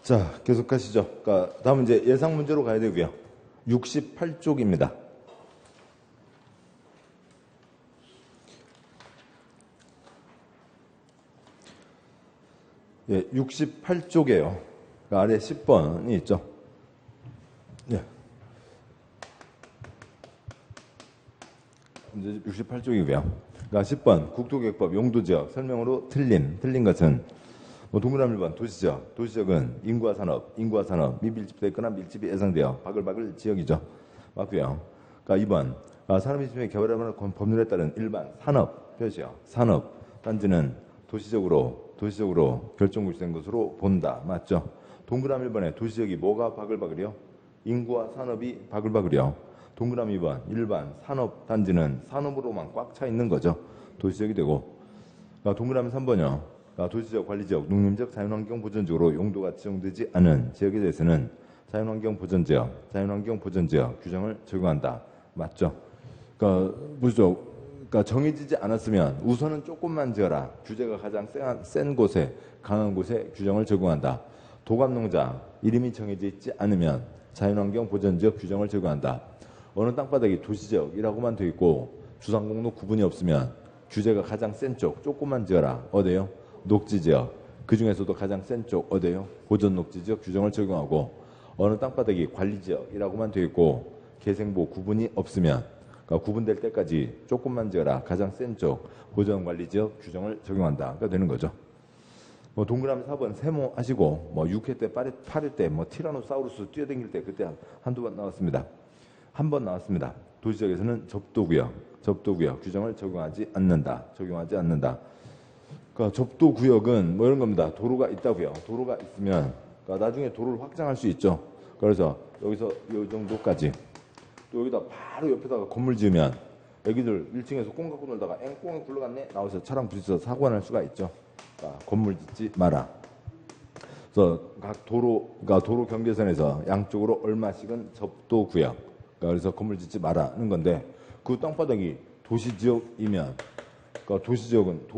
자, 계속 가시죠. 그러니까 다음은 이제 예상 문제로 가야 되고요. 68쪽입니다. 예, 68쪽이에요. 그러니까 아래 10번이 있죠. 예. 문제 68쪽이고요. 그러니까 10번 국토계획법 용도지역 설명으로 틀린 것은 뭐 동그라미 1번 도시지역은 인구와 산업 미밀집도 있거나 밀집이 예상되어 바글바글 지역이죠. 맞고요. 그러니까 2번 산업이 심해 개발하는 법률에 따른 일반 산업 표시요. 산업 단지는 도시적으로 결정구시된 것으로 본다. 맞죠? 동그라미 1번에 도시지역이 뭐가 바글바글이요? 인구와 산업이 바글바글이요. 동그라미 2번 일반 산업 단지는 산업으로만 꽉 차 있는 거죠. 도시지역이 되고. 그러니까 동그라미 3번이요. 도시적, 관리지역, 농림적, 자연환경 보전지역으로 용도가 지정되지 않은 지역에 대해서는 자연환경 보전지역 규정을 적용한다. 맞죠? 그러니까 보시죠. 그러니까 정해지지 않았으면 우선은 조금만 지어라. 규제가 가장 센 곳에, 강한 곳에 규정을 적용한다. 도감농장 이름이 정해져 있지 않으면 자연환경 보전지역 규정을 적용한다. 어느 땅바닥이 도시지역이라고만 되어 있고 주상공로 구분이 없으면 규제가 가장 센 쪽 조금만 지어라. 어디요? 녹지지역. 그 중에서도 가장 센 쪽 어디요? 보전녹지지역 규정을 적용하고 어느 땅바닥이 관리지역이라고만 되어 있고 개생보 구분이 없으면 그러니까 구분될 때까지 조금만 지어라. 가장 센 쪽 보전관리지역 규정을 적용한다. 가 되는 거죠. 뭐 동그라미 4번 세모 하시고 뭐 6회 때 8회 때 뭐 티라노사우루스 뛰어다닐 때 그때 한두 번 나왔습니다. 한 번 나왔습니다. 도시지역에서는 접도구역 규정을 적용하지 않는다. 그러니까 접도구역은 뭐 이런 겁니다. 도로가 있다고요. 도로가 있으면 그러니까 나중에 도로를 확장할 수 있죠. 그래서 여기서 이 정도까지 또 여기다 바로 옆에다가 건물 지으면 애기들 1층에서 꽁 갖고 놀다가 꽁이 굴러갔네 나와서 차랑 부딪혀서 사고가 날 수가 있죠. 그러니까 건물 짓지 마라. 그래서 각 도로 경계선에서 양쪽으로 얼마씩은 접도구역. 그래서 건물 짓지 마라는 건데 그 땅바닥이 도시지역이면 그러니까 도시지역은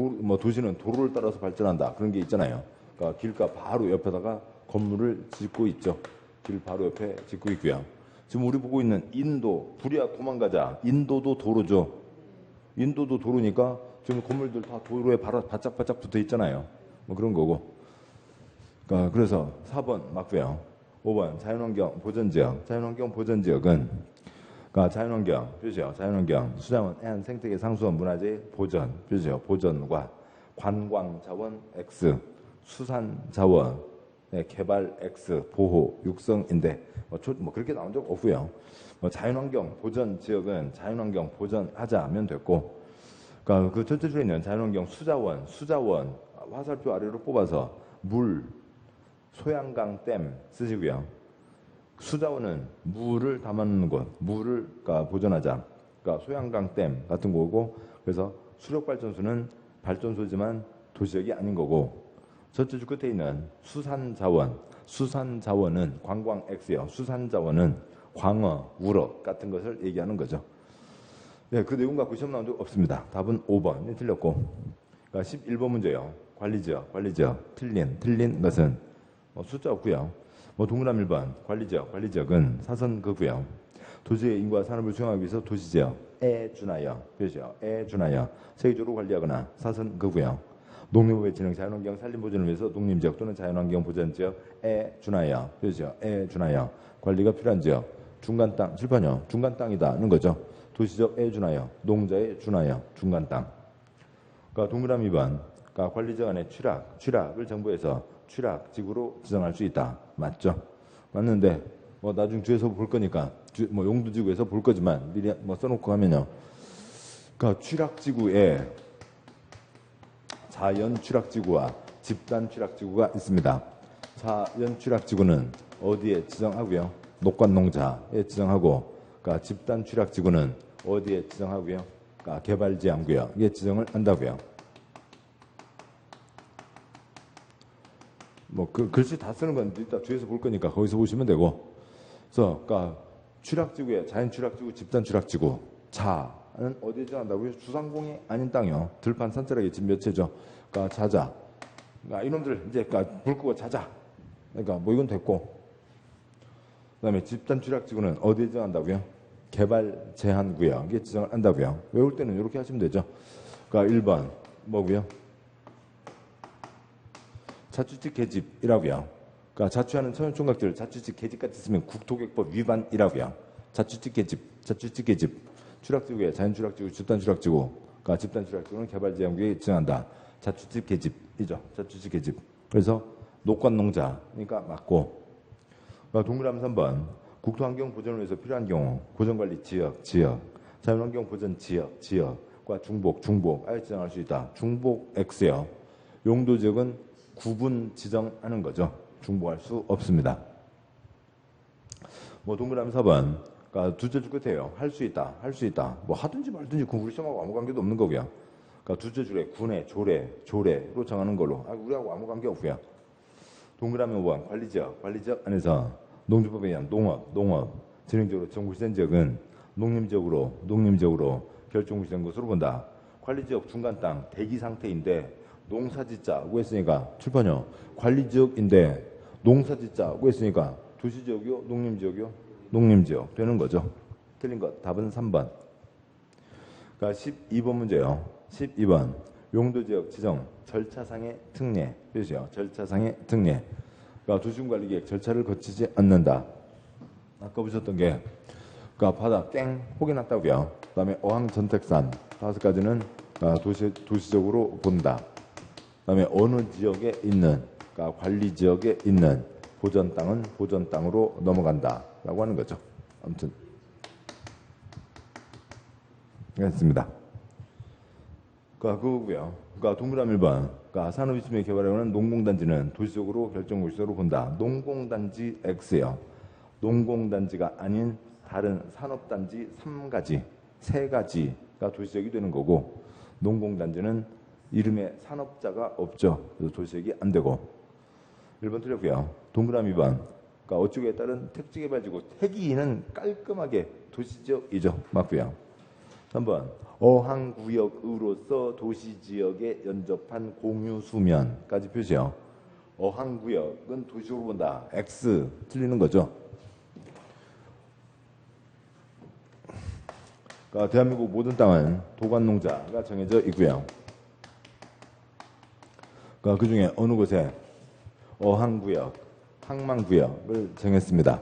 도시는 도로를 따라서 발전한다 그런 게 있잖아요. 그러니까 길가 바로 옆에다가 건물을 짓고 있죠. 길 바로 옆에 짓고 있고요. 지금 우리 보고 있는 인도 불이야 도망가자. 인도도 도로죠. 인도도 도로니까 지금 건물들 다 도로에 바짝바짝 붙어 있잖아요. 뭐 그런 거고. 그러니까 그래서 4번 맞고요. 5번 자연환경 보전지역은 그러니까 자연환경 표시요. 자연환경 수자원 N 생태계 상수원 문화재 보전 표시요. 보전과 관광자원 X 수산자원 개발 X 보호 육성인데 뭐 그렇게 나온 적 없고요. 자연환경 보전 지역은 자연환경 보전하자면 됐고, 그러니까 그 전체 줄에 있는 자연환경 수자원 화살표 아래로 뽑아서 물 소양강 댐 쓰시고요. 수자원은 물을 담아놓는 곳, 물을 그러니까 보존하자. 그러니까 소양강 댐 같은 거고, 그래서 수력발전소는 발전소지만 도시역이 아닌 거고, 저쪽 끝에 있는 수산자원은 관광 X예요. 수산자원은 광어, 우럭 같은 것을 얘기하는 거죠. 네, 그 내용 갖고 시험 나온 적 없습니다. 답은 5번 틀렸고, 그러니까 11번 문제요. 관리지역 틀린 것은 숫자 없고요. 동그라미 1번 관리지역은 사선거구요. 도시의 인구와 산업을 수용하기 위해서 도시지역에 준하여 세계적으로 관리하거나 사선거구요. 농림부의 진흥 자연환경 산림보전을 위해서 농림지역 또는 자연환경 보전지역에 준하여 관리가 필요한 지역. 중간땅 칠판이요. 중간땅이다는 거죠. 도시지역에 준하여 농자에 준하여 중간땅. 그러니까 동그라미 2번 그러니까 관리지역 안에 취락을 정부에서 취락지구로 지정할 수 있다. 맞죠? 맞는데 나중 주에서 볼 거니까 용도지구에서 볼 거지만 미리 써놓고 하면요. 그러니까 취락지구에 자연 취락지구와 집단 취락지구가 있습니다. 자연 취락지구는 어디에 지정하고요? 녹관농자에 지정하고, 그러니까 집단 취락지구는 어디에 지정하고요? 그러니까 개발지향구역에 지정을 한다고요. 그 글씨 다 쓰는 건 이따 뒤에서 볼 거니까 거기서 보시면 되고. 그래서, 그러니까 취락지구에 자연 취락지구, 집단 취락지구. 자는 어디에 지정한다고요? 주상공이 아닌 땅이요. 들판 산자락이 지금 몇 채죠? 그러니까 자자. 그러니까 이놈들 이제 불 끄고 자자. 그러니까 뭐 이건 됐고. 그다음에 집단 취락지구는 어디에 지정한다고요? 개발 제한 구역에 지정을 한다고요. 외울 때는 이렇게 하시면 되죠. 그러니까 1번 뭐고요? 자취직 계집이라고요. 그러니까 자취하는 청년총각들 자취직 계집같이 쓰면 국토개혁법 위반이라고요. 자취직 계집, 취락지구에 자연 취락지구, 집단 취락지구. 그러니까 집단 취락지구는 개발 제한 구역에 지정한다. 자취직 계집이죠. 자취직 계집. 그래서 녹관농자, 그러니까 맞고. 그러니까 동그라미 3번 국토환경 보전을 위해서 필요한 경우 고정관리 지역, 자연환경 보전 지역과 중복 아예 지정할 수 있다. 중복 X요. 용도 지역은 구분 지정하는 거죠. 중복할 수 없습니다. 뭐 동그라미 4번 그러니까 두째 줄 끝에요. 할 수 있다. 뭐 하든지 말든지 그 우리 시험하고 아무 관계도 없는 거고요. 그러니까 두째 줄에 군에 조례로 정하는 걸로. 우리하고 아무 관계 없고요. 동그라미 5번 관리지역 안에서 농지법에 의한 농업 진행적으로 정부시된 지역은 농림지역으로 결정시된 것으로 본다. 관리지역 중간 땅 대기 상태인데 농사짓자고 했으니까 출판요. 관리지역인데 농사짓자고 했으니까 도시지역이요, 농림지역이요, 농림지역 되는 거죠. 틀린 것 답은 3번. 그러니까 12번 문제요. 12번 용도지역 지정 절차상의 특례 표시요. 절차상의 특례. 그러니까 도시군관리계획 절차를 거치지 않는다. 아까 보셨던 게 그러니까 바다 땡 혹이 났다고요. 그다음에 어항 전택산 5가지는 도시적으로 본다. 그다음에 어느 지역에 있는 그러니까 관리 지역에 있는 보전 땅은 보전 땅으로 넘어간다라고 하는 거죠. 아무튼 그렇습니다. 그거고요. 그러니까 동그라미 1번. 그러니까 산업이침의 개발하는 농공단지는 도시적으로 결정구시적으로 본다. 농공단지 X요. 농공단지가 아닌 다른 산업단지 3가지가 도시적이 되는 거고 농공단지는 이름에 산업자가 없죠. 그래서 도시적이 안 되고 1번 틀렸고요. 동그라미 2번. 그러니까 어쩌기에 따른 택지개발지구 택이는 깔끔하게 도시지역이죠. 맞고요. 3번 어항구역으로서 도시지역에 연접한 공유수면까지 표시해요. 어항구역은 도시적으로 본다. X 틀리는 거죠. 그러니까 대한민국 모든 땅은 도관농자가 정해져 있고요. 그러니까 그중에 어느 곳에 어항구역, 항만구역을 정했습니다.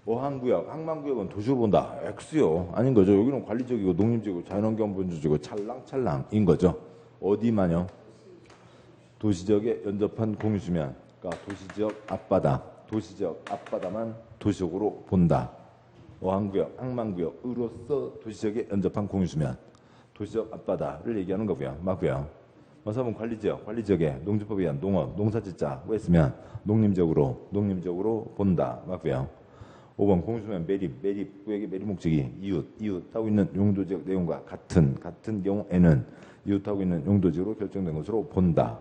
어항구역, 항만구역은 도시로 본다. X요. 아닌 거죠. 여기는 관리적이고 농림지역이고 자연환경보존지역이고 찰랑찰랑인 거죠. 어디만요? 도시지역에 연접한 공유수면. 그러니까 도시지역 앞바다만 도시적으로 본다. 어항구역, 항만구역으로서 도시지역에 연접한 공유수면. 도시적 앞바다를 얘기하는 거고요. 맞고요. 4번 관리지역에 농지법에 의한 농업, 농사짓자고 했으면 농림지역으로 본다. 맞고요. 5번 공유수면 매립 구역의 매립 목적이 이웃하고 있는 용도지역 내용과 같은 경우에는 이웃하고 있는 용도지역으로 결정된 것으로 본다.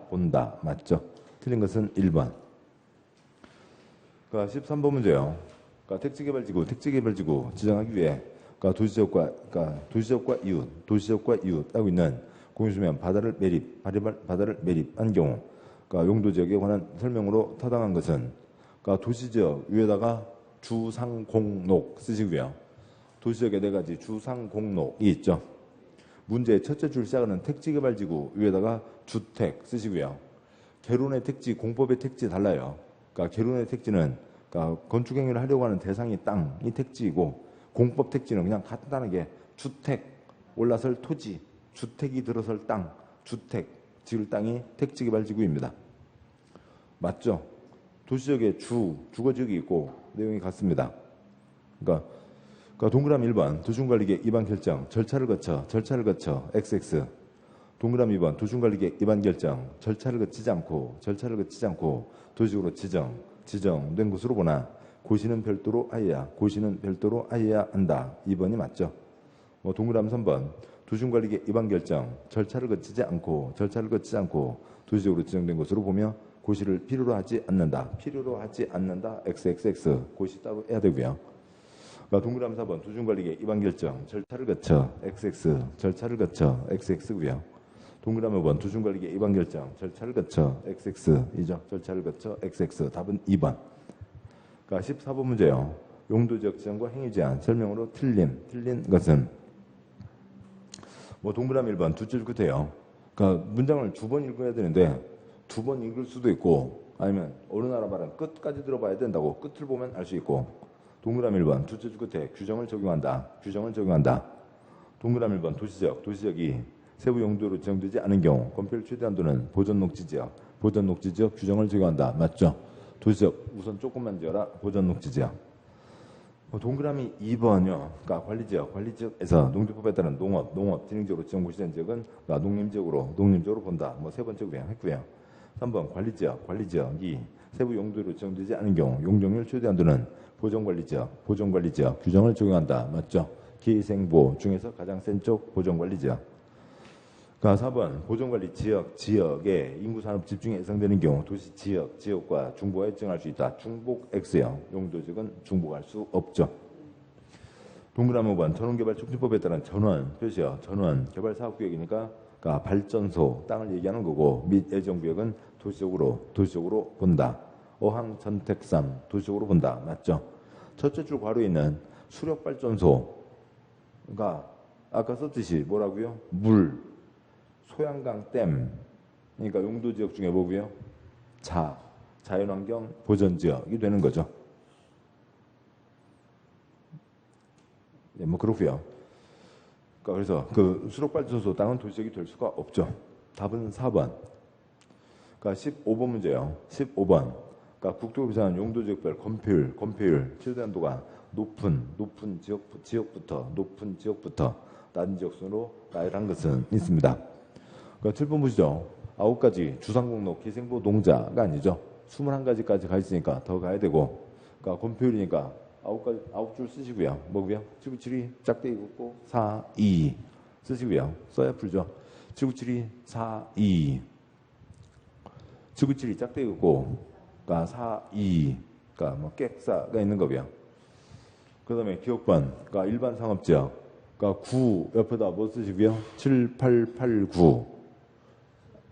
맞죠? 틀린 것은 1번. 그러니까 13번 문제요. 그러니까 택지개발지구 지정하기 위해 그러니까 도시지역과 이웃하고 있는 공유수면 바다를 매립한 경우 그러니까 용도지역에 관한 설명으로 타당한 것은 그러니까 도시지역 위에다가 주상공록 쓰시고요. 도시지역에 4가지 주상공록이 있죠. 문제의 첫째 줄 시작하는 택지개발지구 위에다가 주택 쓰시고요. 개론의 택지, 공법의 택지 달라요. 그러니까 개론의 택지는 그러니까 건축행위를 하려고 하는 대상이 땅이 택지이고 공법 택지는 그냥 간단하게 주택, 올라설 토지, 주택이 들어설 땅, 주택, 지을 땅이 택지개발지구입니다. 맞죠? 도시지역에 주거지역이 있고 내용이 같습니다. 그러니까 동그라미 1번 도시군관리계획 위반 결정 절차를 거쳐 XX. 동그라미 2번 도시군관리계획 위반 결정 절차를 거치지 않고 도시적으로 지정된 곳으로 보나 고시는 별도로 하여야 한다. 2번이 맞죠. 동그라미 3번 도시군관리계획 위반 결정 절차를 거치지 않고 도시적으로 지정된 것으로 보며 고시를 필요로 하지 않는다. XXX 고시 따로 해야 되고요. 그러니까 동그라미 4번 도시군관리계획 위반 결정 절차를 거쳐 XX XX고요. 동그라미 5번 도중관리계 입안결정 절차를 거쳐 XX이죠. 절차를 거쳐 XX. 답은 2번. 그러니까 14번 문제요. 용도지역 지정과 행위제한 설명으로 틀린 것은 뭐 동그라미 1번 두 줄 끝에요. 그러니까 문장을 두 번 읽어야 되는데 두 번 읽을 수도 있고 아니면 어느 나라 말은 끝까지 들어봐야 된다고 끝을 보면 알 수 있고 동그라미 1번 두 줄 끝에 규정을 적용한다. 동그라미 1번 도시지역이 세부 용도로 지정되지 않은 경우 건폐율 최대 한도는 보전녹지지역 규정을 적용한다. 맞죠? 도시지역 우선 조금만 지어라. 보전녹지지역. 동그라미 2번이요. 그러니까 관리지역에서 농지법에 따른 농업 진행지역으로 지정 고시된 지역은 농림지역으로 본다. 뭐 세 번째 구형했고요. 3번 관리지역이 세부 용도로 지정되지 않은 경우 용적률 최대 한도는 보전관리지역 규정을 적용한다. 맞죠? 기생보 중에서 가장 센 쪽 보전관리지역. 그러니까 4번 보전관리 지역에 인구산업 집중이 예상되는 경우 도시 지역과 중부가 일정할 수 있다. 중복 X형 용도지역은 중복할 수 없죠. 동그라미 5번 전원개발촉진법에 따른 전원 표시요. 전원 개발사업구역이니까 그러니까 발전소 땅을 얘기하는 거고 및 예정구역은 도시적으로 본다. 어항전택삼 도시적으로 본다. 맞죠? 첫째 줄 괄호에 있는 수력발전소 그러니까 아까 썼듯이 뭐라고요? 물 소양강 댐 그러니까 용도지역 중에 뭐고요? 자연환경 보전지역이 되는 거죠. 네, 뭐 그렇고요. 그러니까 그래서 그 수력발전소 땅은 도시지역이 될 수가 없죠. 답은 4번. 그러니까 15번 문제요. 15번. 그러니까 국토부 제한 용도지역별 건폐율 최대 한도가 높은 지역부터 낮은 지역 순으로 나열한 것은 있습니다. 그러니까 7번 보시죠. 9가지 주상공로 기생보 농자가 아니죠. 21가지까지 가 있으니까 더 가야 되고 그러니까 건폐율이니까 9줄 쓰시고요. 뭐고요? 797이 짝대기 긋고 4, 2 쓰시고요. 써야 풀죠. 797이 4, 2 797이 짝대기 긋고 그러니까 4, 2 그러니까 뭐 객사가 있는 거고요. 그 다음에 기억번 그러니까 일반 상업지역 그러니까 9 옆에다 뭐 쓰시고요? 7, 8, 8, 9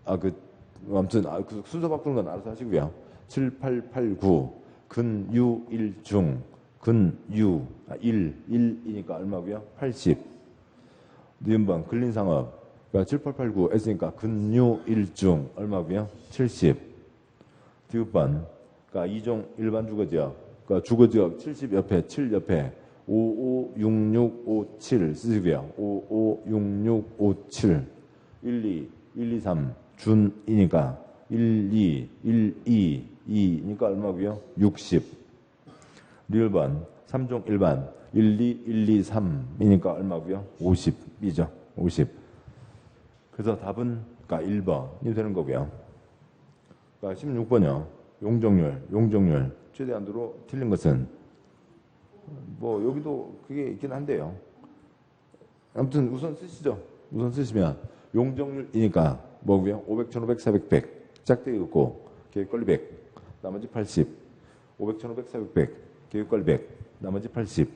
아무튼 그 순서 바꾸는 건 알아서 하시고요. 7, 8, 8, 9 근유 1중 근유 1이니까 얼마고요? 80 니은번 근린상업 그러니까 7, 8, 8, 9 했으니까 근유 1중 얼마고요? 70 디귿번 그러니까 2종 일반 주거지역 그러니까 주거지역 70 옆에 7 옆에 556657 쓰시고요. 556657 123 준이니까 2니까 얼마고요? 60 리을번 3종 일반 12123이니까 얼마고요? 50이죠. 50 그래서 답은 그러니까 1번이 되는 거고요. 그러니까 16번이요. 용적률 최대 한도로 틀린 것은 뭐 여기도 그게 있긴 한데요. 아무튼 우선 쓰시죠. 우선 쓰시면 용적률이니까 뭐고요? 500, 1500, 400, 100 짝대기 긋고 계획관리 100 나머지 80 500, 1500, 400, 100 계획관리 100 나머지 80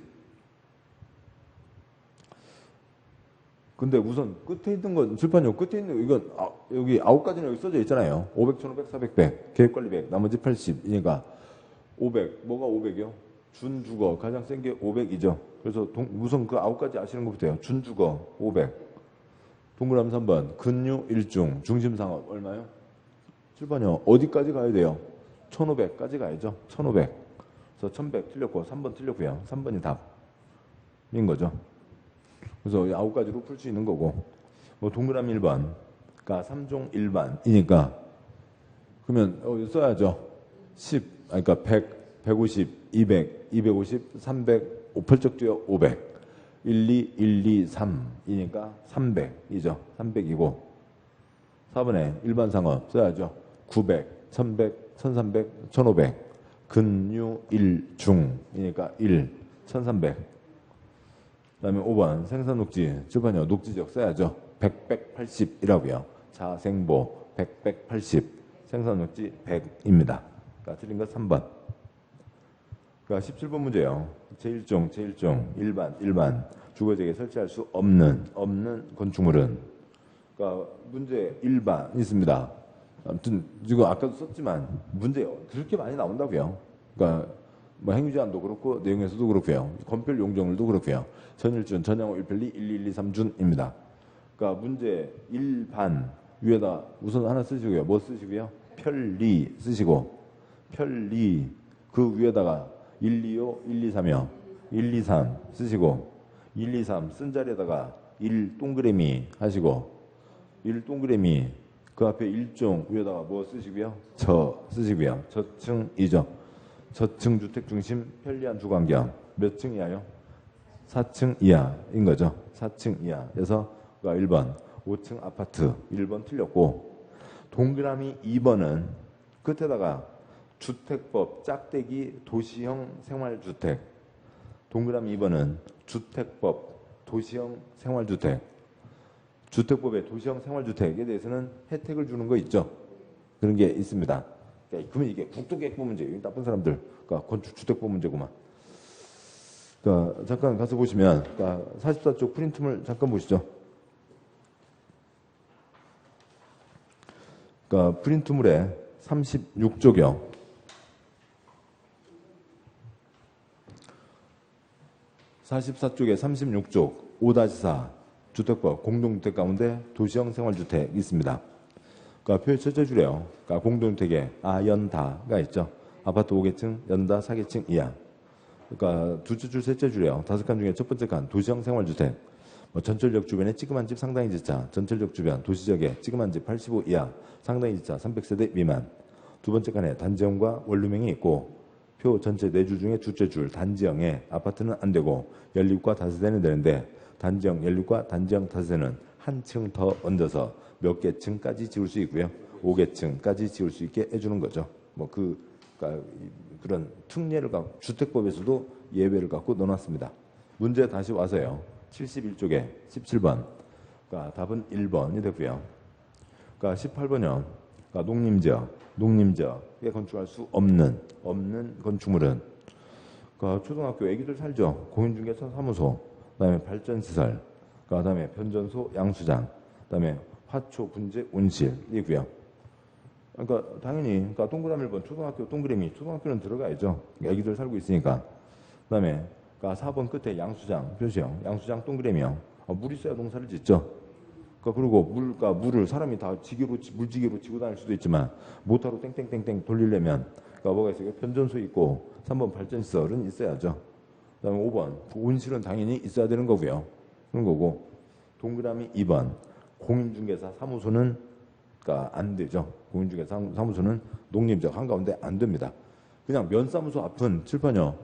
근데 우선 끝에 있는 건 출판용 끝에 있는 이건 여기 9가지는 여기 써져 있잖아요. 500, 1500, 400, 100 계획관리 100 나머지 80이니까 500 뭐가 500이요? 준주거 가장 센 게 500이죠. 그래서 우선 그 9가지 아시는 것부터요. 준주거 500 동그라미 3번 근유 1중 중심상업 얼마요? 7번이요. 어디까지 가야 돼요? 1500까지 가야죠. 1500 그래서 1100 틀렸고 3번 틀렸고요. 3번이 답인 거죠. 그래서 9가지로 풀 수 있는 거고 뭐 동그라미 1번 그러니까 3종 일반이니까 그러면 써야죠. 10 그러니까 100 150 200 250 300 8쪽 뒤에 500 1, 2, 1, 2, 3이니까 300이죠. 300이고 4번에 일반 상업 써야죠. 900 1100 1300 1500 근유 1중이니까 1 1300 그다음에 5번 생산녹지 7번이요. 녹지지역 써야죠. 100, 180이라고요. 자생보 100, 180 생산녹지 100입니다. 그러니까 틀린 것 3번. 그러니까 17번 문제요. 제1종 일반 주거지역에 설치할 수 없는 건축물은 그러니까 문제 1반 있습니다. 아무튼 지금 아까도 썼지만 문제 그렇게 많이 나온다고요. 그러니까 뭐 행위제한도 그렇고 내용에서도 그렇고요. 건별 용적률도 그렇고요. 전일준, 전형호, 일편리, 1, 2, 1, 2, 3준입니다. 그러니까 문제 1반 위에다 우선 하나 쓰시고요. 뭐 쓰시고요? 편리 쓰시고 편리 그 위에다가 1, 2, 5, 1, 2, 3이요. 1, 2, 3 쓰시고 1, 2, 3 쓴 자리에다가 1 동그라미 하시고 1 동그라미 그 앞에 1종 위에다가 뭐 쓰시고요? 저 쓰시고요. 저층이죠. 저층 주택 중심 편리한 주거환경 몇 층 이하요? 4층 이하인 거죠. 4층 이하. 그래서 1번 5층 아파트 1번 틀렸고 동그라미 2번은 끝에다가 주택법 짝대기 도시형 생활주택 동그라미 2번은 주택법 도시형 생활주택 주택법의 도시형 생활주택에 대해서는 혜택을 주는 거 있죠. 그런 게 있습니다. 그러면 이게 국토계획법 문제예요. 나쁜 사람들. 그러니까 건축주택법 문제구만. 그러니까 잠깐 가서 보시면 44쪽 프린트물 잠깐 보시죠. 그러니까 프린트물에 36쪽이요. 44쪽에 36쪽 5-4 주택법 공동주택 가운데 도시형 생활주택이 있습니다. 그러니까 표의 첫째 줄에요. 그러니까 공동주택에 연다가 있죠. 아파트 5개층, 연다 4개층 이하. 그러니까 둘째 줄, 셋째 줄에요. 5칸 중에 첫 번째 칸 도시형 생활주택. 전철역 주변에 찌그만 집 상당히 지차, 전철역 주변 도시지역에 찌그만 집 85 이하, 상당히 지차 300세대 미만. 두 번째 칸에 단지형과 원룸형이 있고 표 전체 4줄 중에 둘째 줄 단지형에 아파트는 안 되고 연립과 다세대는 되는데 단지형, 연립과 단지형, 다세대는 한 층 더 얹어서 몇 개 층까지 지을 수 있고요. 5개층까지 지을 수 있게 해주는 거죠. 그러니까 그런 특례를 갖고 주택법에서도 예외를 갖고 넣어놨습니다. 문제 다시 와서요. 71쪽에 17번. 그러니까 답은 1번이 되고요. 그러니까 18번이요. 그러니까 농림지역에 건축할 수 없는 건축물은 그러니까 초등학교 애기들 살죠. 공인중개사 사무소, 그다음에 발전시설, 그다음에 변전소, 양수장, 그다음에 화초, 분재, 온실이고요. 그러니까 당연히 그러니까 동그라미 1번 초등학교 동그라미 초등학교는 들어가야죠. 애기들 살고 있으니까. 그다음에 그러니까 4번 끝에 양수장 표시요. 양수장 동그라미요. 물 있어야 농사를 짓죠. 그리고 물을 사람이 다 물지개로 지고 다닐 수도 있지만 모터로 땡땡땡땡 돌리려면 뭐가 있어요? 변전소 있고 3번 발전시설은 있어야죠. 그다음에 5번 온실은 당연히 있어야 되는 거고요. 그런 거고 동그라미 2번 공인중개사 사무소는 안 되죠. 공인중개사 사무소는 농림지역 한가운데 안 됩니다. 그냥 면사무소 앞은 칠판이요.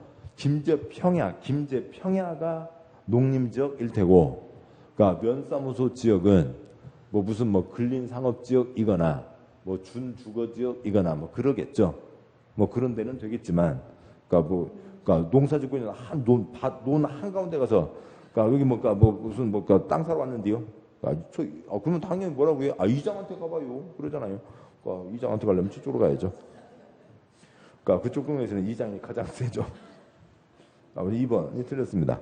김제평야가 농림지역일 테고 그러니까 면사무소 지역은 무슨 근린상업지역이거나 준주거지역이거나 그러겠죠. 그런 데는 되겠지만 그러니까 농사짓고 있는 논 한가운데 가서 여기 무슨 땅 사러 왔는데요. 그러면 당연히 뭐라고 해요? 이장한테 가봐요. 그러잖아요. 이장한테 가려면 저쪽으로 가야죠. 그쪽 동네에서는 이장이 가장 세죠. 우리 2번이 틀렸습니다.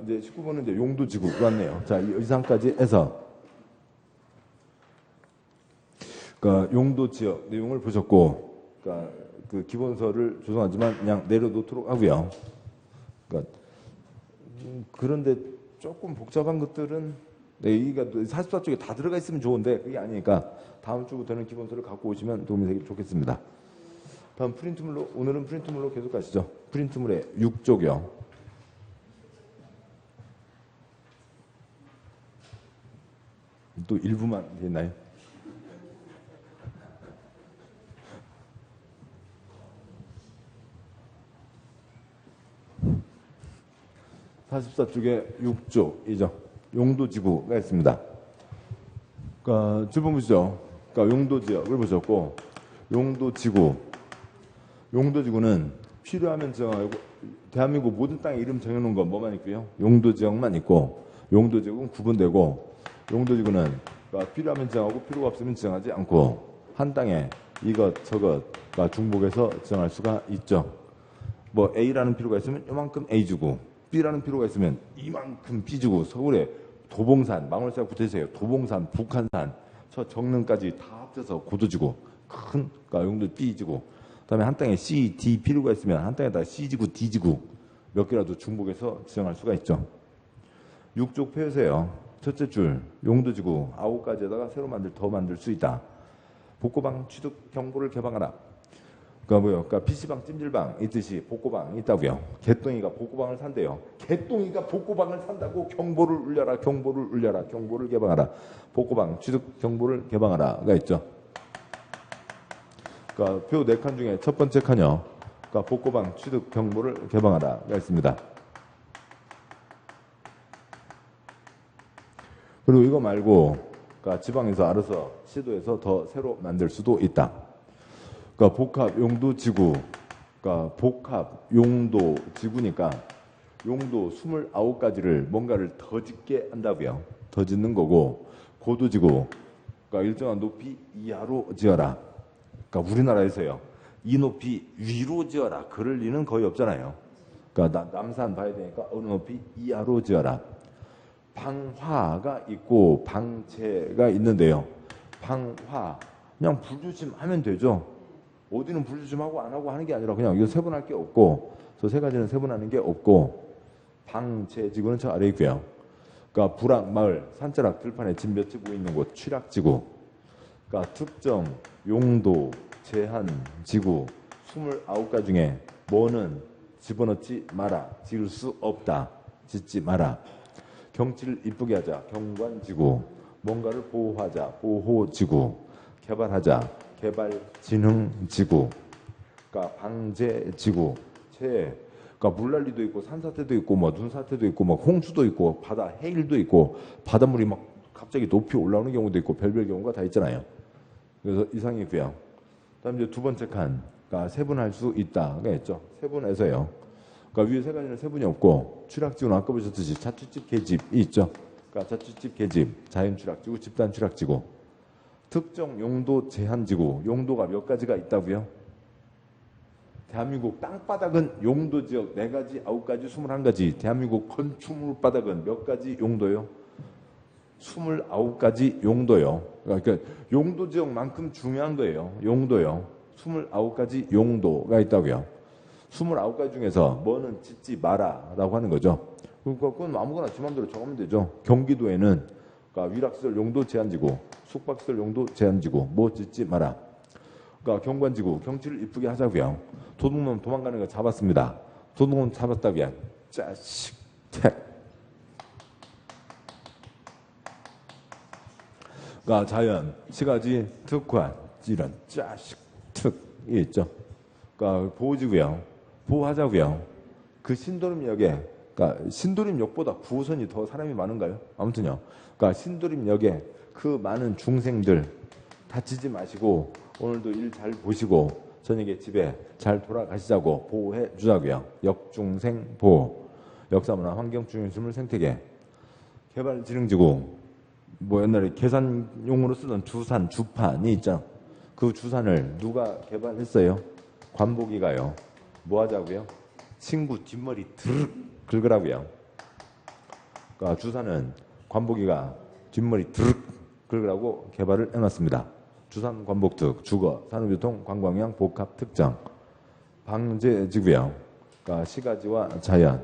이제 19번은 이제 용도지구 왔네요. 자, 이상까지 해서 용도지역 내용을 보셨고, 그 기본서를 죄송하지만 그냥 내려놓도록 하고요. 그런데 조금 복잡한 것들은 여기가 44쪽에 다 들어가 있으면 좋은데 그게 아니니까 다음 주부터는 기본서를 갖고 오시면 도움이 되기 좋겠습니다. 다음 프린트물로 오늘은 프린트물로 계속 가시죠. 프린트물의 6쪽이요. 또 일부만 됐나요? (44쪽에) 6쪽이죠. 용도지구가 있습니다. 줄 보시죠. 용도지역을 보셨고 용도지구는 필요하면 정하고 대한민국 모든 땅에 이름 정해놓은 건 뭐만 있고요. 용도지역만 있고 용도지역은 구분되고 용도지구는 필요하면 정하고 필요가 없으면 정하지 않고 한 땅에 이것저것 중복해서 정할 수가 있죠. A라는 필요가 있으면 이만큼 A지구, B라는 필요가 있으면 이만큼 B지구. 서울에 도봉산, 망월사가 붙어있어요. 도봉산, 북한산, 저 정릉까지 다 합쳐서 고도지구, 큰, 그러니까 용도 B지구. 그 다음에 한 땅에 C, D, B류가 있으면 한 땅에다 C지구, D지구 몇 개라도 중복해서 지정할 수가 있죠. 6쪽 표에서요. 첫째 줄, 용도지구 9가지에다가 새로 더 만들 수 있다. 복고방 취득 경보를 개방하라. 그러니까 뭐요? 그러니까 PC방, 찜질방 있듯이 복고방 있다고요. 개똥이가 복고방을 산대요. 개똥이가 복고방을 산다고 경보를 울려라, 경보를 울려라, 경보를 개방하라. 복고방 취득 경보를 개방하라가 있죠. 그러니까 표 4칸 중에 첫 번째 칸이요. 그러니까 복고방 취득 경보를 개방하라가 있습니다. 그리고 이거 말고 그러니까 지방에서 알아서 시도에서 더 새로 만들 수도 있다. 그러니까 복합 용도 지구, 그러니까 복합 용도 지구니까 용도 29가지를 뭔가를 더 짓게 한다고요. 더 짓는 거고 고도 지구, 그러니까 일정한 높이 이하로 지어라. 그러니까 우리나라에서요. 이 높이 위로 지어라. 그럴 리는 거의 없잖아요. 그러니까 남산 봐야 되니까 어느 높이 이하로 지어라. 방화가 있고 방체가 있는데요. 방화 그냥 불조심하면 되죠. 어디는 불조심하고 안 하고 하는 게 아니라 그냥 이거 세분할 게 없고 저 세 가지는 세분하는 게 없고 방체지구는 저 아래에 있고요. 그러니까 부락 마을 산자락 들판에 집 몇 집 있는 곳 취락지구. 그러니까 특정 용도 제한 지구 29가지 중에 뭐는 집어넣지 마라. 지을 수 없다. 짓지 마라. 경치를 이쁘게 하자. 경관지구. 뭔가를 보호하자. 보호지구. 개발하자. 개발진흥지구. 그러니까 방제지구. 그러니까 물난리도 있고 산사태도 있고 뭐 눈사태도 있고 뭐 홍수도 있고 바다 해일도 있고 바닷물이 막 갑자기 높이 올라오는 경우도 있고 별별 경우가 다 있잖아요. 그래서 이상이 있고요. 그다음 이제 두 번째 칸. 그러니까 세분할 수 있다가 있죠. 세분해서요. 그러니까 위에 세 가지는 세분이 없고 취락지구는 아까 보셨듯이 자취집 계집이 있죠. 그러니까 자취집 계집, 자연취락지구, 집단취락지구. 특정 용도 제한지구, 용도가 몇 가지가 있다고요? 대한민국 땅바닥은 용도지역 4가지, 9가지, 21가지. 대한민국 건축물바닥은 몇 가지 용도요? 29가지 용도요. 그러니까 용도지역만큼 중요한 거예요. 용도요. 29가지 용도가 있다고요. 29가지 중에서 뭐는 짓지 마라라고 하는 거죠. 그러니까 그건 아무거나 지 맘대로 정하면 되죠. 경기도에는 그러니까 위락시설 용도 제한지구, 숙박시설 용도 제한지구, 뭐 짓지 마라. 그러니까 경관지구, 경치를 이쁘게 하자고요. 도둑놈 도망가는 거 잡았습니다. 도둑놈 잡았다고요. 자식, 택. 그러니까 자연, 시가지, 특화, 이런 자식, 특이 있죠. 그러니까 보호지구요. 보호하자고요. 그 신도림역에, 그러니까 신도림역보다 9호선이 더 사람이 많은가요? 아무튼요. 그러니까 신도림역에 그 많은 중생들 다치지 마시고 오늘도 일 잘 보시고 저녁에 집에 잘 돌아가시자고 보호해 주자고요. 역중생 보호, 역사문화 환경중심을 생태계, 개발지능지구, 뭐 옛날에 계산용으로 쓰던 주산, 주판이 있죠. 그 주산을 누가 개발했어요? 관보기가요. 뭐 하자고요? 친구 뒷머리 드르륵 긁으라고요. 그러니까 주산은 관보기가 뒷머리 드르륵 긁으라고 개발을 해놨습니다. 주산 관복특, 주거, 산업유통, 관광형, 복합 특정, 방제지구요. 그러니까 시가지와 자연,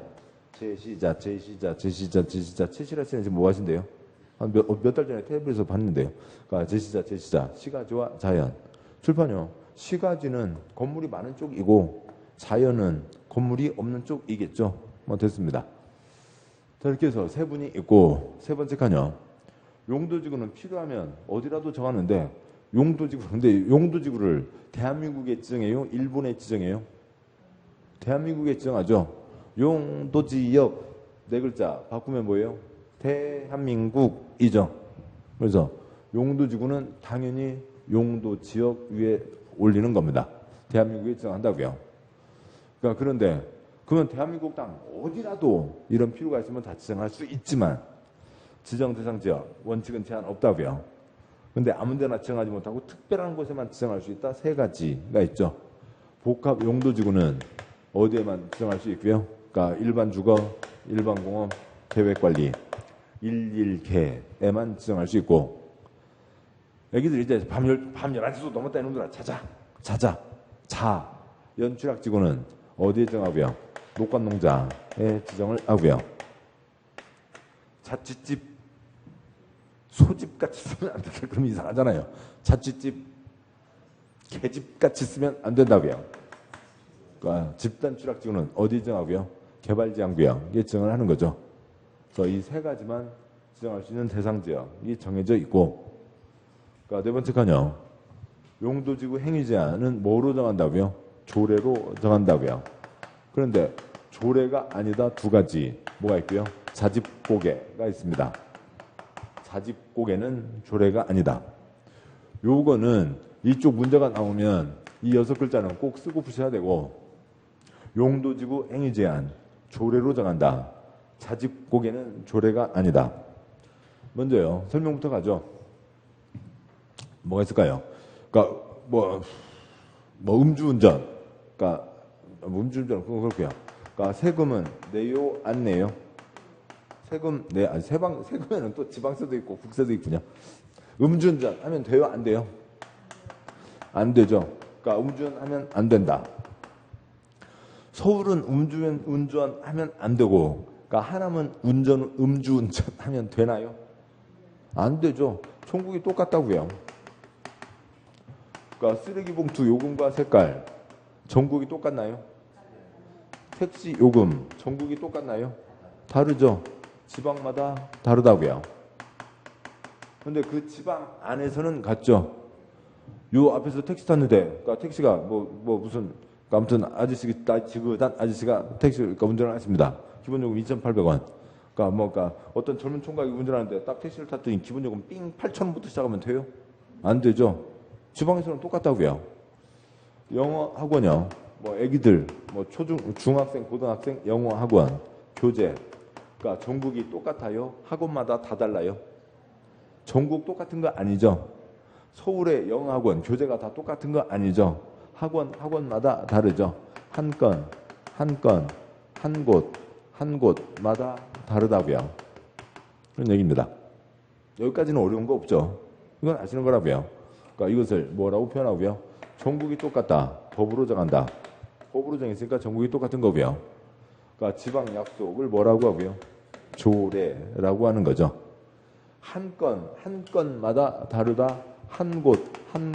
제시자, 최시라 씨는 지금 뭐 하신대요? 한 몇 달 전에 텔레비에서 봤는데요. 그러니까 제시자, 시가지와 자연. 출판요. 시가지는 건물이 많은 쪽이고 자연은 건물이 없는 쪽이겠죠. 뭐 됐습니다. 자, 이렇게 해서 세 분이 있고 세 번째 칸요. 용도지구는 필요하면 어디라도 정하는데 용도지구, 근데 용도지구를 대한민국에 지정해요? 일본에 지정해요? 대한민국에 지정하죠. 용도지역 네 글자 바꾸면 뭐예요? 대한민국이죠. 그래서 용도지구는 당연히 용도지역 위에 올리는 겁니다. 대한민국에 지정한다고요. 그러니까 그런데 그러면 대한민국 땅 어디라도 이런 필요가 있으면 다 지정할 수 있지만 지정 대상 지역 원칙은 제한 없다고요. 근데 아무 데나 지정하지 못하고 특별한 곳에만 지정할 수 있다. 세 가지가 있죠. 복합 용도지구는 어디에만 지정할 수 있고요. 그러니까 일반 주거, 일반 공업, 계획관리. 일일개에만 지정할 수 있고, 애기들 이제 밤 11시도 넘었다 이놈들아, 자. 연취락지구는 어디에 지정하고요? 녹감농자에 지정을 하고요. 자취집, 소집같이 쓰면 안 된다. 그럼 이상하잖아요. 자취집, 개집같이 쓰면 안 된다고요. 그러니까 집단 취락지구는 어디 지정하고요? 개발지향구역에 지정을 하는 거죠. 그래서 이 세 가지만 지정할 수 있는 대상지역이 정해져 있고, 그러니까 네 번째 칸요. 용도지구 행위제한은 뭐로 정한다고요? 조례로 정한다고요. 그런데 조례가 아니다 두 가지 뭐가 있고요? 자집고개가 있습니다. 자집고개는 조례가 아니다. 요거는 이쪽 문제가 나오면 이 6글자는 꼭 쓰고 푸셔야 되고, 용도지구 행위제한 조례로 정한다. 자집고개는 조례가 아니다. 먼저요. 설명부터 가죠. 뭐가 있을까요? 그러니까 뭐 음주운전, 그러니까 음주운전 그건 그렇고요. 그러니까 세금은 내요 안 내요? 세금 내 아니 세금에는 또 지방세도 있고 국세도 있군요. 음주운전 하면 돼요 안 돼요? 안 되죠. 그러니까 음주운전하면 안 된다. 서울은 음주운전하면 안 되고, 그러니까 하남은 음주운전하면 되나요? 안 되죠. 총국이 똑같다고요. 그러니까 쓰레기 봉투 요금과 색깔 전국이 똑같나요? 택시 요금 전국이 똑같나요? 다르죠. 지방마다 다르다고요. 근데 그 지방 안에서는 같죠. 요 앞에서 택시 탔는데, 그러니까 택시가 무슨, 아무튼 지긋한 아저씨가 택시를 운전을 했습니다. 기본요금 2,800원. 그러니까 어떤 젊은 총각이 운전하는데 딱 택시를 탔더니 기본요금 8,000원부터 시작하면 돼요? 안 되죠. 지방에서는 똑같다고요. 영어 학원이요. 애기들, 중학생, 고등학생 영어 학원, 교재. 그러니까 전국이 똑같아요? 학원마다 다 달라요? 전국 똑같은 거 아니죠? 서울의 영어 학원, 교재가 다 똑같은 거 아니죠? 학원마다 다르죠? 한 곳마다 다르다고요. 그런 얘기입니다. 여기까지는 어려운 거 없죠? 이건 아시는 거라고요. 그러니까 이것을 뭐라고 표현하고요? 전국이 똑같다. 법으로 정한다. 법으로 정했으니까 전국이 똑같은 거고요. 그러니까 지방 약속을 뭐라고 하고요? 조례라고 하는 거죠. 한 건마다 다르다. 한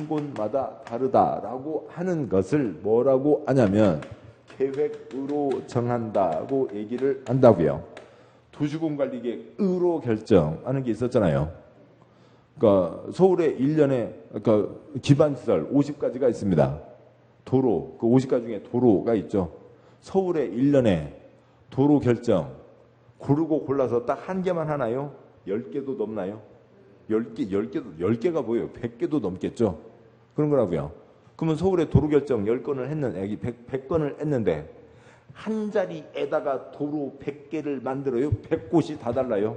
곳마다 다르다라고 하는 것을 뭐라고 하냐면 계획으로 정한다고 얘기를 한다고요. 도시공관리계획으로 결정하는 게 있었잖아요. 그러니까 서울에 1년에 그러니까 기반시설 50가지가 있습니다. 도로, 그 50가지 중에 도로가 있죠. 서울에 1년에 도로 결정 고르고 골라서 딱 한 개만 하나요? 10개도 넘나요? 10개가 뭐예요? 100개도 넘겠죠? 그런 거라고요. 그러면 서울에 도로 결정 10건을 했는데, 100건을 했는데, 한 자리에다가 도로 100개를 만들어요? 100곳이 다 달라요?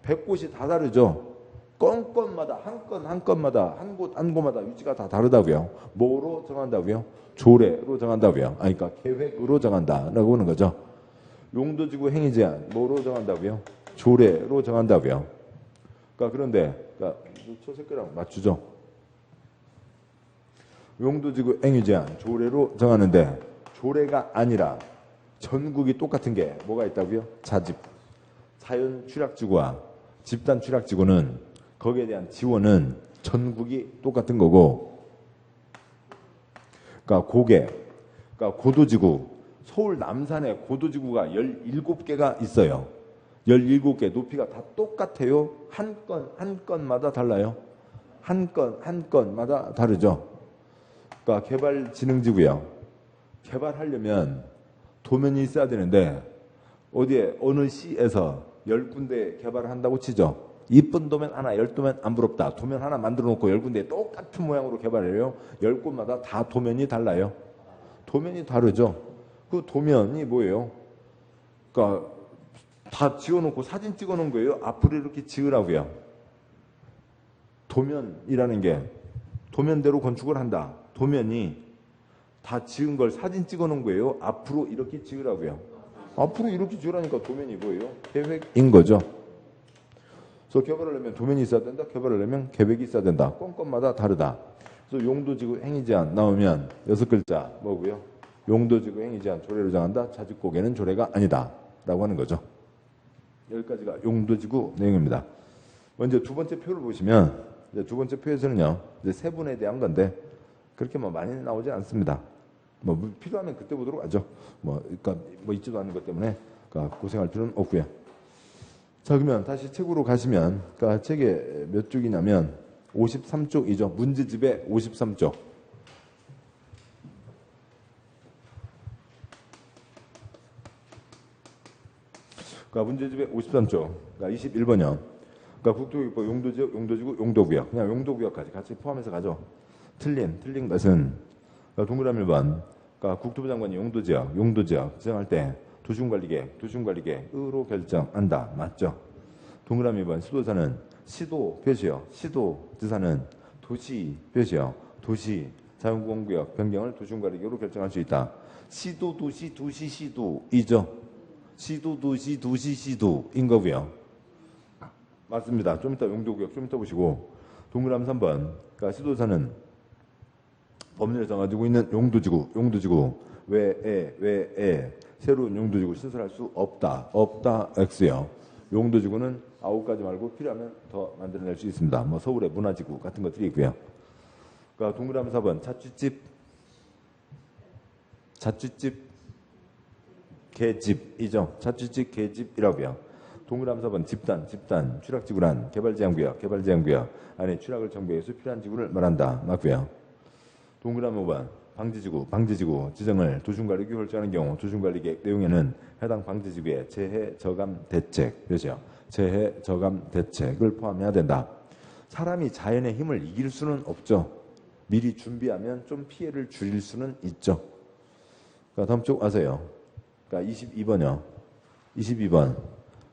100곳이 다 다르죠? 건마다, 한 건마다, 한 곳마다 위치가 다 다르다고요. 뭐로 정한다고요? 조례로 정한다고요. 그러니까 계획으로 정한다라고 하는 거죠. 용도지구 행위제한, 뭐로 정한다고요? 조례로 정한다고요. 그런데 초색깔랑 맞추죠. 용도지구 행위제한 조례로 정하는데 조례가 아니라 전국이 똑같은 게 뭐가 있다고요? 자집, 자연 취락지구와 집단 취락지구는 거기에 대한 지원은 전국이 똑같은 거고, 그러니까 고도지구, 서울 남산에 고도지구가 17개가 있어요. 17개 높이가 다 똑같아요? 한 건마다 달라요? 한 건마다 다르죠? 그러니까 개발진흥지구요. 개발하려면 도면이 있어야 되는데, 어느 시에서 10군데 개발을 한다고 치죠? 이쁜 도면 하나, 10도면 안 부럽다. 도면 하나 만들어 놓고 10군데 똑같은 모양으로 개발해요. 10곳마다 다 도면이 달라요? 도면이 다르죠? 그 도면이 뭐예요? 그러니까 다 지어놓고 사진 찍어놓은 거예요? 앞으로 이렇게 지으라고요. 도면이라는 게 도면대로 건축을 한다. 도면이 다 지은 걸 사진 찍어놓은 거예요? 앞으로 이렇게 지으라고요. 앞으로 이렇게 지으라니까 도면이 뭐예요? 계획인 거죠. 그래서 개발을 하려면 도면이 있어야 된다. 개발을 하려면 계획이 있어야 된다. 건건마다 다르다. 그래서 용도지구 행위제한 나오면 6글자 뭐고요? 용도지구 행위제한 조례로 정한다. 자집고개는 조례가 아니다. 라고 하는 거죠. 여기까지가 용도지구 내용입니다. 먼저 두 번째 표를 보시면 이제 두 번째 표에서는요. 이제 세분에 대한 건데 그렇게 뭐 많이 나오지 않습니다. 뭐 필요하면 그때 보도록 하죠. 그러니까 뭐 있지도 않은 것 때문에 그러니까 고생할 필요는 없고요. 자, 그러면 다시 책으로 가시면, 그러니까 책에 몇 쪽이냐면 53쪽이죠. 문제집의 53쪽. 그러니까 문제집의 53쪽. 그러니까 21번이요. 그러니까 국토교육법 용도지역, 용도지구, 용도구역. 그냥 용도구역까지 같이 포함해서 가죠. 틀린 것은 그러니까 동그라미 1번. 그러니까 국토부 장관이 용도지역 지정할 때 도시군관리계획으로 결정한다. 맞죠? 동그라미 2번 수도사는 시도 표시요. 시도지사는 도시 표시요. 도시 자연보건구역 변경을 도시군관리계획으로 결정할 수 있다. 시도 도시 도시 시도이죠. 시도 도시 도시 시도인 거고요. 맞습니다. 좀 이따 용도구역 좀 이따 보시고 동그라미 3번 그러니까 시도사는 법률에 정해지고 있는 용도지구 외에 새로운 용도지구 신설할 수 없다 X요. 용도지구는 9가지 말고 필요하면 더 만들어낼 수 있습니다. 뭐 서울의 문화지구 같은 것들이 있고요. 그러니까 동그라미 4번 자취집 개집이죠. 자취집 개집이라고요. 동그라미 4번 집단 취락지구란 개발제한구역 안에 취락을 정비해서 필요한 지구를 말한다. 맞고요. 동그라미 5번 방지지구 지정을 도시군관리局결정하는 경우 도시군관리계획 내용에는 해당 방지지구의 재해 저감 대책 그죠? 재해 저감 대책을 포함해야 된다. 사람이 자연의 힘을 이길 수는 없죠. 미리 준비하면 좀 피해를 줄일 수는 있죠. 그러니까 다음 쪽 아세요. 그러니까 22번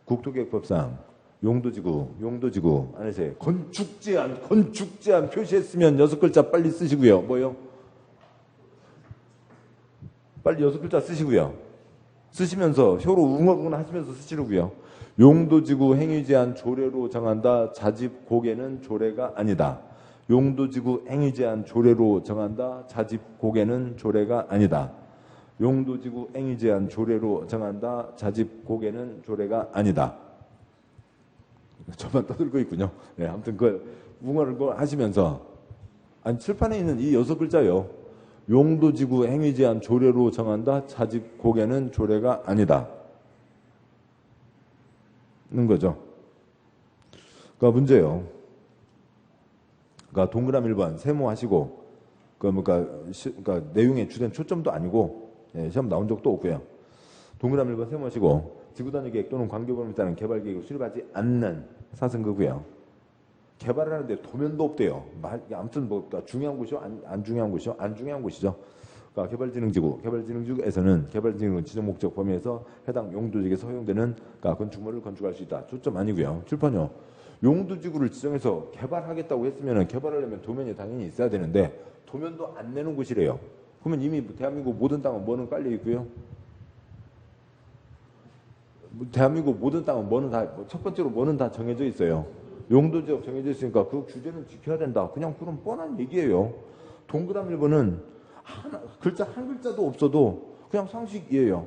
국토계획법상 용도지구 안에서 건축제한 표시했으면 6글자 빨리 쓰시고요. 뭐요? 빨리 6글자 쓰시고요. 쓰시면서 혀로 웅얼웅얼 하시면서 쓰시려고요. 용도지구 행위제한 조례로 정한다. 자집고개는 조례가 아니다. 용도지구 행위제한 조례로 정한다. 자집고개는 조례가 아니다. 용도지구 행위제한 조례로 정한다. 자집고개는 조례가 아니다. 저만 떠들고 있군요. 네, 아무튼 그걸 웅얼웅얼 하시면서 칠판에 있는 이 6글자요. 용도지구 행위제한 조례로 정한다. 자집고개는 조례가 아니다. 는 거죠. 그러니까 문제요. 그러니까 동그라미 1번 세모하시고 그러니까 내용의 주된 초점도 아니고 시험 나온 적도 없고요. 동그라미 1번 세모하시고 지구단위계획 또는 관계법령에 따른 개발계획을 수립하지 않는 사승거고요. 개발을 하는데 도면도 없대요. 아무튼 그러니까 중요한 곳이요? 안 중요한 곳이요? 안 중요한 곳이죠. 그러니까 개발진흥지구에서는 개발진흥 지정 목적 범위에서 해당 용도지구에서 허용되는 그러니까 건축물을 건축할 수 있다. 초점 아니고요. 7번요. 용도지구를 지정해서 개발하겠다고 했으면 개발하려면 도면이 당연히 있어야 되는데 도면도 안 내는 곳이래요. 그러면 이미 대한민국 모든 땅은 뭐는 깔려 있고요. 대한민국 모든 땅은 뭐는 다 첫 번째로 뭐는 다 정해져 있어요. 용도지역 정해져 있으니까 그 규제는 지켜야 된다. 그냥 그런 뻔한 얘기예요. 동그라미 1번은 글자 한 글자도 없어도 그냥 상식이에요.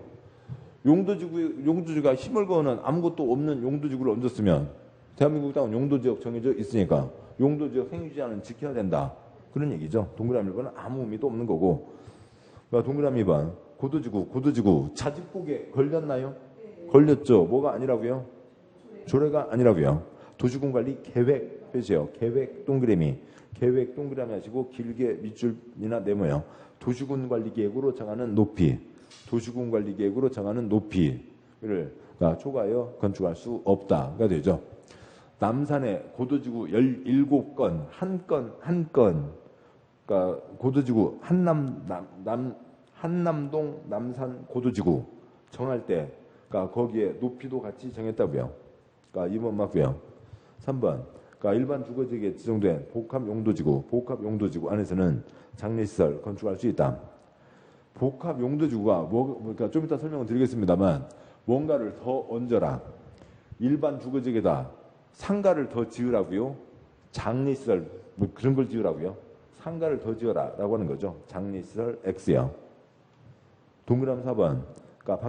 용도지구가 힘을 거는 아무것도 없는 용도지구를 얹었으면 대한민국 땅은 용도지역 정해져 있으니까 용도지역 행위제한은 지켜야 된다. 그런 얘기죠. 동그라미 1번은 아무 의미도 없는 거고. 그러니까 동그라미 2번 고도지구 자집고개 걸렸나요? 걸렸죠. 뭐가 아니라고요? 조례가 아니라고요. 도시군관리 계획 표시요. 계획 동그라미 하시고 길게 밑줄이나 네모요. 도시군관리계획으로 정하는 높이. 도시군관리계획으로 정하는 높이를 초과하여 건축할 수 없다가 되죠. 남산의 고도지구 17건 한 건 그러니까 고도지구 한남동 남산 고도지구 정할 때 그러니까 거기에 높이도 같이 정했다고요. 그러니까 2번 맞고요. 3번. 그러니까 일반 주거지역에 지정된 복합용도지구 안에서는 장례시설 건축할 수 있다. 복합용도지구가 그러니까 좀 이따 설명을 드리겠습니다만 뭔가를 더 얹어라. 일반 주거지역에다 상가를 더 지으라고요? 장리시설 뭐 그런 걸 지으라고요? 상가를 더 지어라라고 하는 거죠. 장리시설 X요. 동그라미 4번. 그러니까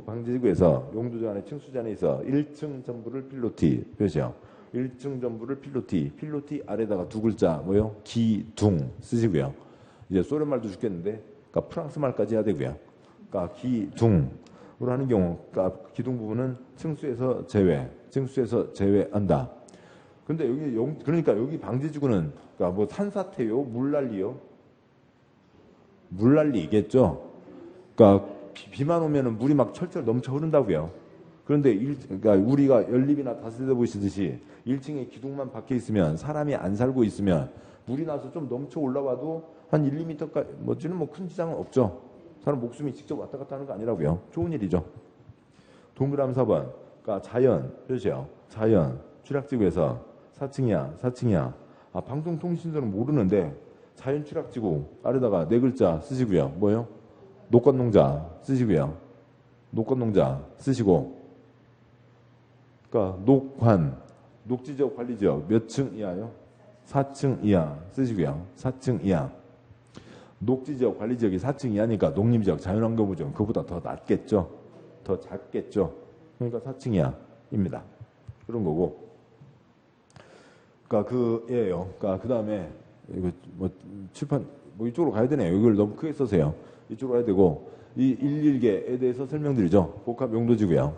방제지구에서 용도지 안에 층수지 안에 있어 1층 전부를 필로티 표시요. 1층 전부를 필로티 아래다가 두 글자 뭐요? 기둥 쓰시고요. 이제 소련 말도 죽겠는데, 그러니까 프랑스 말까지 해야 되고요. 그러니까 기둥으로 하는 경우, 그러니까 기둥 부분은 층수에서 제외한다. 근데 그러니까 여기 방제지구는 그러니까 뭐 산사태요, 물난리요, 물난리겠죠. 그러니까 비만 오면은 물이 막 철철 넘쳐 흐른다고요. 그런데 그러니까 우리가 연립이나 다스려 보시듯이 1층에 기둥만 박혀 있으면, 사람이 안 살고 있으면 물이 나서 좀 넘쳐 올라와도 한 1, 2m까지 뭐지는 뭐 큰 지장은 없죠. 사람 목숨이 직접 왔다 갔다 하는 거 아니라고요. 좋은 일이죠. 동그라미 4번. 그러니까 자연 표시요. 자연 취락지구에서 4층이야. 아, 방송통신사는 모르는데 자연 취락지구 아래다가 네 글자 쓰시고요. 뭐요? 녹건농자 쓰시고요. 녹건농자 쓰시고, 그러니까 녹지지역 관리지역 몇 층 이하요? 4층 이하 쓰시고요. 4층 이하. 녹지지역 관리지역이 4층 이하니까 농림지역 자연환경보전 그보다 더 낮겠죠. 더 작겠죠. 그러니까 4층 이하입니다. 그런 거고. 그러니까 예요. 그러니까 그 다음에 이거 뭐 칠판 뭐 이쪽으로 가야 되네요. 이걸 너무 크게 써서요. 이쪽으로 가야 되고, 이 111개에 대해서 설명드리죠. 복합 용도지구요.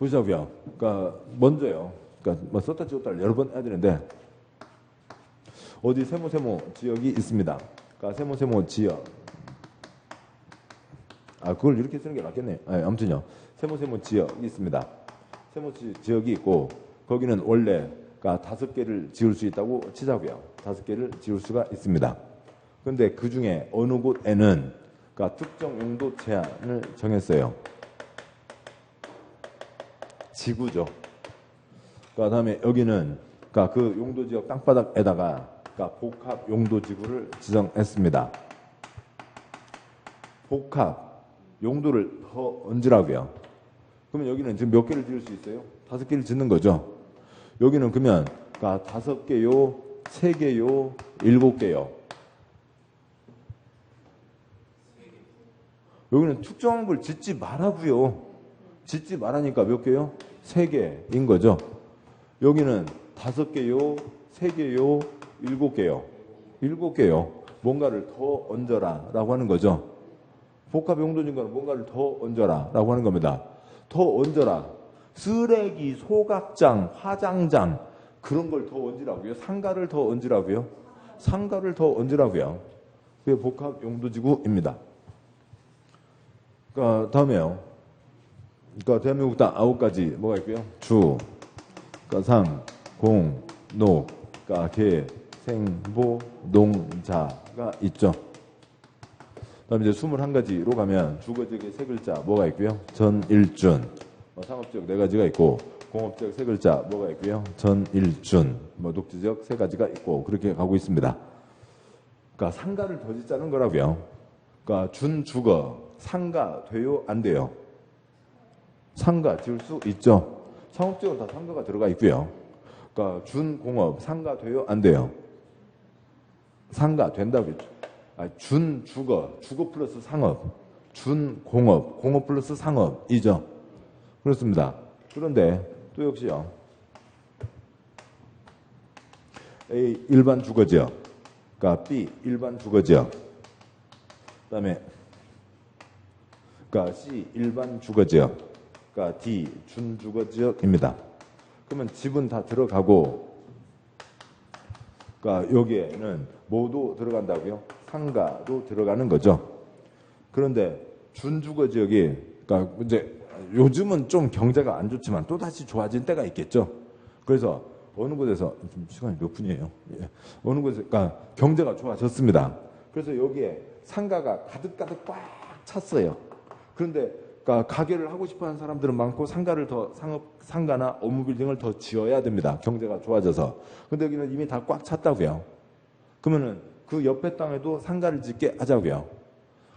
보시자고요. 그러니까 먼저요. 그러니까 뭐 썼다 찍었다 여러 번 해야 되는데, 어디 세모 지역이 있습니다. 그러니까 세모 지역. 아, 그걸 이렇게 쓰는 게 낫겠네요. 아무튼요. 세모 지역이 있습니다. 세모 지역이 있고, 거기는 원래 그러니까 5개를 지을 수 있다고 치자고요. 5개를 지을 수가 있습니다. 그런데 그 중에 어느 곳에는 그러니까 특정 용도 제한을 정했어요. 지구죠. 그러니까 다음에 여기는 그러니까 그 용도 지역 땅바닥에다가 그러니까 복합 용도 지구를 지정했습니다. 복합 용도를 더 얹으라고요. 그러면 여기는 지금 몇 개를 지을 수 있어요? 5개를 짓는 거죠. 여기는 그러면 그러니까 5개요, 3개요, 7개요. 여기는 특정한 걸 짓지 말라고요. 짓지 말라니까 몇 개요? 3개인 거죠. 여기는 5개요, 3개요, 7개요. 7개요. 뭔가를 더 얹어라 라고 하는 거죠. 복합 용도지구는 뭔가를 더 얹어라 라고 하는 겁니다. 더 얹어라. 쓰레기, 소각장, 화장장 그런 걸 더 얹으라고요. 상가를 더 얹으라고요. 상가를 더 얹으라고요. 그게 복합 용도지구입니다. 그러니까 다음에요. 그러니까 대한민국 땅 9가지 뭐가 있고요. 주, 그러니까 상, 공, 녹, 그러니까 개, 생, 보, 농자가 있죠. 그다음에 이제 21가지로 가면 주거지역의 3글자 뭐가 있고요. 전일준. 상업지역 4가지가 있고, 공업지역 3글자 뭐가 있고요. 전일준. 녹지지역 3가지가 있고, 그렇게 가고 있습니다. 그러니까 상가를 더 짓자는 거라고요. 그러니까 준주거 상가 돼요? 안 돼요? 상가 지을 수 있죠. 상업지역은 다 상가가 들어가 있고요. 그러니까 준공업 상가 돼요? 안 돼요? 상가 된다고 했죠. 준주거 주거 플러스 상업, 준공업 공업 플러스 상업이죠. 그렇습니다. 그런데 또 역시요. A 일반 주거지역, 그러니까 B 일반 주거지역, 그다음에 그러니까 C 일반 주거지역, 그러니까 D 준주거지역입니다. 그러면 집은 다 들어가고, 그러니까 여기에는 뭐도 들어간다고요? 상가도 들어가는 거죠. 그런데 준주거지역이 그러니까 이제 요즘은 좀 경제가 안 좋지만 또 다시 좋아진 때가 있겠죠. 그래서 어느 곳에서 좀 시간이 몇 분이에요? 예. 어느 곳에서 그러니까 경제가 좋아졌습니다. 그래서 여기에 상가가 가득가득 꽉 찼어요. 그런데 그러니까 가게를 하고 싶어하는 사람들은 많고 상가를 더 상가나 업무 빌딩을 더 지어야 됩니다. 경제가 좋아져서. 근데 여기는 이미 다 꽉 찼다고요. 그러면은 그 옆에 땅에도 상가를 짓게 하자고요.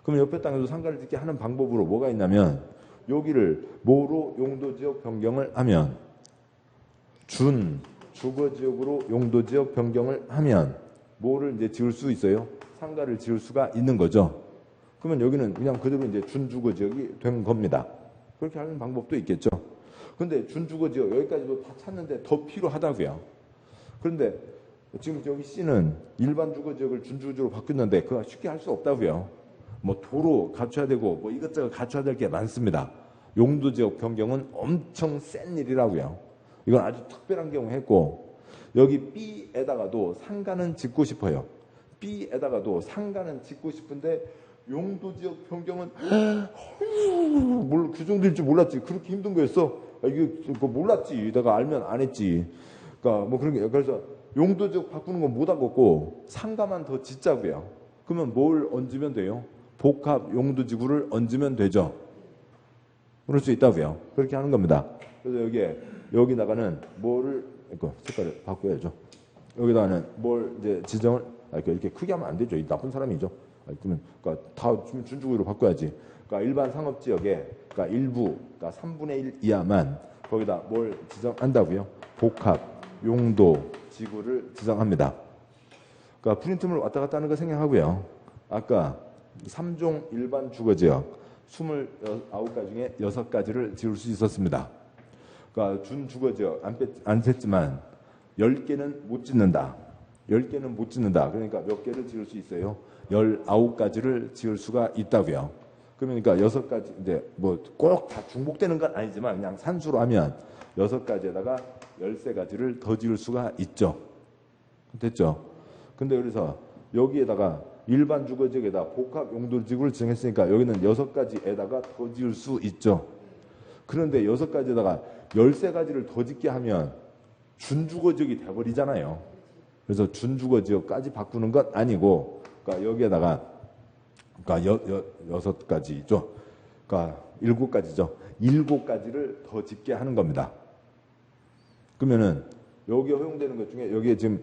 그러면 옆에 땅에도 상가를 짓게 하는 방법으로 뭐가 있냐면, 여기를 뭐로 용도지역 변경을 하면 준 주거지역으로 용도지역 변경을 하면 뭐를 이제 지을 수 있어요? 상가를 지을 수가 있는 거죠. 그러면 여기는 그냥 그대로 이제 준주거지역이 된 겁니다. 그렇게 하는 방법도 있겠죠. 근데 준주거지역 여기까지도 다 찾는데 더 필요하다고요. 그런데 지금 여기 C는 일반 주거지역을 준주거지역으로 바뀌었는데 그거 쉽게 할 수 없다고요. 뭐 도로 갖춰야 되고 뭐 이것저것 갖춰야 될 게 많습니다. 용도지역 변경은 엄청 센 일이라고요. 이건 아주 특별한 경우 했고 여기 B에다가도 상가는 짓고 싶어요. B에다가도 상가는 짓고 싶은데 용도지역 변경은 뭘 그 정도일 줄 몰랐지. 그렇게 힘든 거였어. 이거 몰랐지. 내가 알면 안 했지. 그러니까 뭐 그런 게 그래서 용도지역 바꾸는 건 못 하겠고 상가만 더 짓자고요. 그러면 뭘 얹으면 돼요? 복합 용도지구를 얹으면 되죠. 그럴 수 있다고요. 그렇게 하는 겁니다. 그래서 여기다가는 뭐를 색깔을 바꿔야죠. 여기다가는 뭘 이제 지정을 이렇게 크게 하면 안 되죠. 이 나쁜 사람이죠. 그러니까 다 준주거로 바꿔야지. 그러니까 일반 상업지역에 그러니까 일부 그러니까 3분의 1 이하만 거기다 뭘 지정한다고요? 복합 용도 지구를 지정합니다. 그러니까 프린트물 왔다 갔다 하는 거 생략하고요. 아까 3종 일반 주거지역 29가지 중에 6가지를 지을 수 있었습니다. 그러니까 준주거지역 안 셌지만 10개는 못 짓는다. 10개는 못 짓는다. 그러니까 몇 개를 지을 수 있어요? 19가지를 지을 수가 있다고요. 그러니까 6가지 이제 뭐 꼭 다 중복되는 건 아니지만 그냥 산수로 하면 6가지에다가 13가지를 더 지을 수가 있죠. 됐죠? 근데 그래서 여기에다가 일반 주거지역에다 복합 용도지구를 지정했으니까 여기는 6가지에다가 더 지을 수 있죠. 그런데 6가지에다가 13가지를 더 짓게 하면 준주거지역이 돼버리잖아요. 그래서 준주거지역까지 바꾸는 건 아니고, 그러니까 여기에다가, 그러니까 6가지죠. 그러니까 7가지죠. 7가지를 더 짓게 하는 겁니다. 그러면은 여기에 허용되는 것 중에 여기에 지금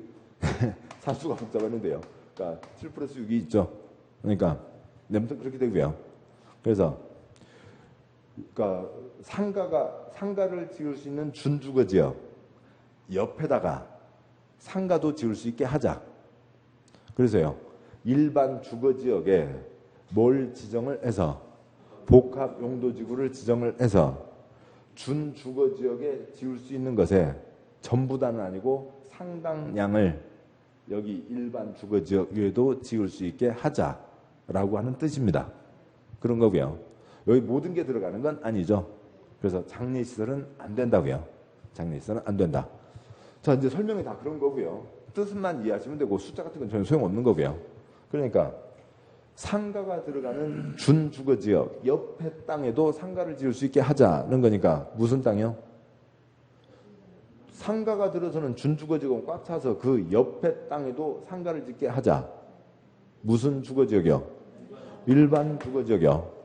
사수가 복잡했는데요. 그러니까 7 플러스 6이 있죠. 그러니까 아무튼 그렇게 되고요. 그래서 그러니까 상가를 지을 수 있는 준주거지역 옆에다가 상가도 지을 수 있게 하자. 그래서요. 일반 주거지역에 뭘 지정을 해서 복합 용도지구를 지정을 해서 준주거지역에 지을 수 있는 것에 전부 다는 아니고 상당량을 여기 일반 주거지역에도 지을 수 있게 하자라고 하는 뜻입니다. 그런 거고요. 여기 모든 게 들어가는 건 아니죠. 그래서 장례시설은 안 된다고요. 장례시설은 안 된다. 자, 이제 설명이 다 그런 거고요. 뜻만 이해하시면 되고 숫자 같은 건 전혀 소용없는 거고요. 그러니까 상가가 들어가는 준주거지역 옆에 땅에도 상가를 지을 수 있게 하자는 거니까 무슨 땅이요? 상가가 들어서는 준주거지역은 꽉 차서 그 옆에 땅에도 상가를 짓게 하자. 무슨 주거지역이요? 일반 주거지역이요.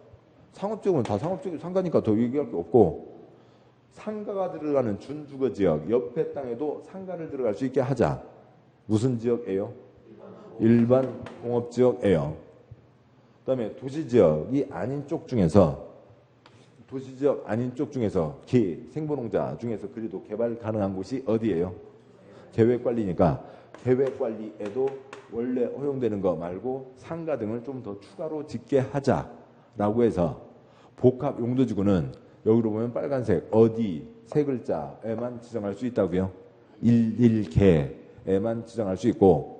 상업지역은 다 상업지역 상가니까 더 얘기할 게 없고 상가가 들어가는 준주거지역 옆에 땅에도 상가를 들어갈 수 있게 하자. 무슨 지역이에요? 일반 공업지역이에요. 그다음에 도시지역이 아닌 쪽 중에서 생보농자 중에서 그래도 개발 가능한 곳이 어디예요? 계획관리니까 계획관리에도 원래 허용되는 거 말고 상가 등을 좀 더 추가로 짓게 하자라고 해서 복합 용도지구는 여기로 보면 빨간색 어디 세 글자에만 지정할 수 있다고요. 11개에만 지정할 수 있고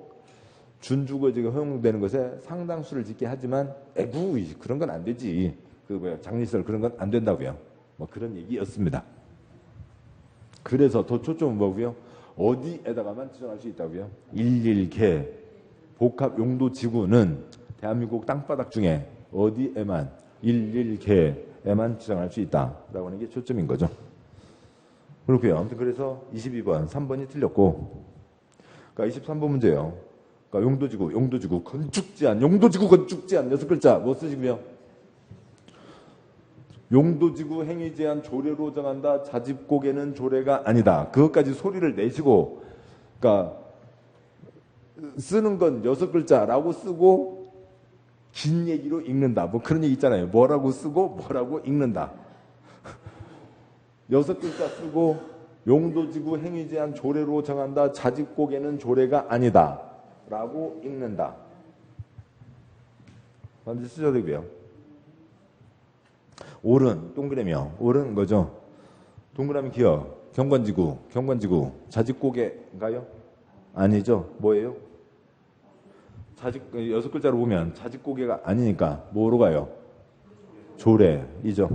준주거지가 허용되는 것에 상당수를 짓게 하지만 그런 건 안 되지. 장례시설 그런 건 안 된다고요. 뭐 그런 얘기였습니다. 그래서 더 초점은 뭐고요? 어디에다가만 지정할 수 있다고요? 11개 복합 용도 지구는 대한민국 땅바닥 중에 어디에만 11개에만 지정할 수 있다라고 하는 게 초점인 거죠. 그렇고요. 아무튼 그래서 22번 3번이 틀렸고, 그러니까 23번 문제예요. 그러니까 용도지구 건축제한 용도지구 건축제한 6글자 뭐 쓰시고요? 용도지구 행위 제한 조례로 정한다. 자집고개는 조례가 아니다. 그것까지 소리를 내시고, 그러니까 쓰는 건 6글자라고 쓰고 긴 얘기로 읽는다. 뭐 그런 얘기 있잖아요. 뭐라고 쓰고 뭐라고 읽는다. 6글자 쓰고 용도지구 행위 제한 조례로 정한다. 자직고개는 조례가 아니다. 라고 읽는다. 반드시 쓰셔야 되고요. 옳은 동그라미요. 옳은 거죠. 동그라미 기억. 경관지구. 자직고개인가요? 아니죠. 뭐예요? 여섯 글자로 보면 자직고개가 아니니까 뭐로 가요? 조례이죠.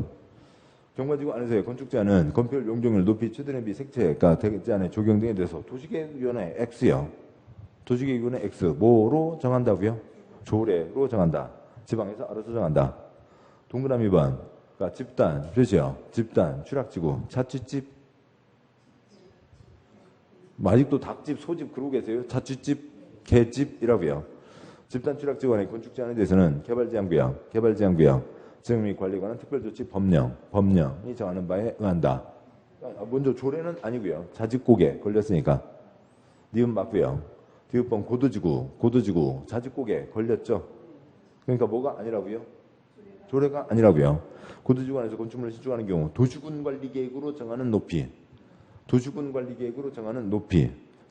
경관지구 안에서의 건축제한은 건폐율, 용적률, 높이, 최대내비, 색채가 제한의 적용 등에 대해서 도시계획위원회 X요. 도시계획위원회 X 뭐로 정한다고요? 조례로 정한다. 지방에서 알아서 정한다. 동그라미 2번. 그러니까 집단, 표시요. 집단, 추락지구, 자취집. 아직도 닭집, 소집 그러고 계세요? 자취집, 개집이라고요. 집단 추락지구 안에 건축 제한에 대해서는 개발제한구역, 지정 및 관리에 관한 특별조치 법령이 정하는 바에 의한다. 먼저 조례는 아니고요. 자직고개 걸렸으니까. 니은 맞고요. 디귿번 고도지구, 자직고개 걸렸죠. 그러니까 뭐가 아니라고요? 조례가 아니라고요. 고도지구 안에서 건축물을 신축하는 경우 도시군관리계획으로 정하는 높이,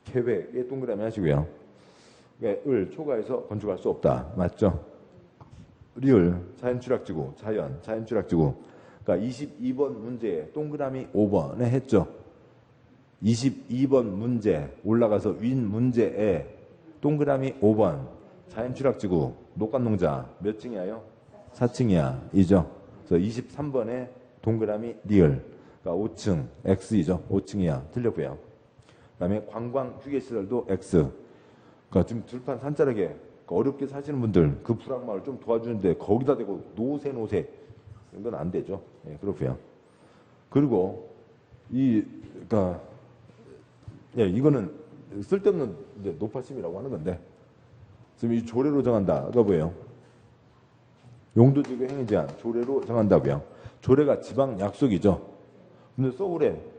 계획에 동그라미 하시고요. 을 초과해서 건축할 수 없다. 맞죠? 리을 자연추락지구. 그러니까 22번 문제에 동그라미 5번에 했죠. 22번 문제 올라가서 윈 문제에 동그라미 5번 자연추락지구 녹간농자 몇 층이야요? 4층이야. 이죠. 그래서 23번에 동그라미 리을 그러니까 5층 X이죠. 5층이야. 틀렸고요. 그다음에 관광휴게시설도 X. 그러니까 지금 들판 산자락에 어렵게 사시는 분들 그 불황마을 좀 도와주는데 거기다 대고 노세 이런 건 안 되죠. 예, 그렇고요. 그리고 그러니까 이거는 쓸데없는 이제 노파심이라고 하는 건데 지금 이 조례로 정한다. 그거 뭐예요? 용도지구 행위 제한 조례로 정한다고요. 조례가 지방 약속이죠. 근데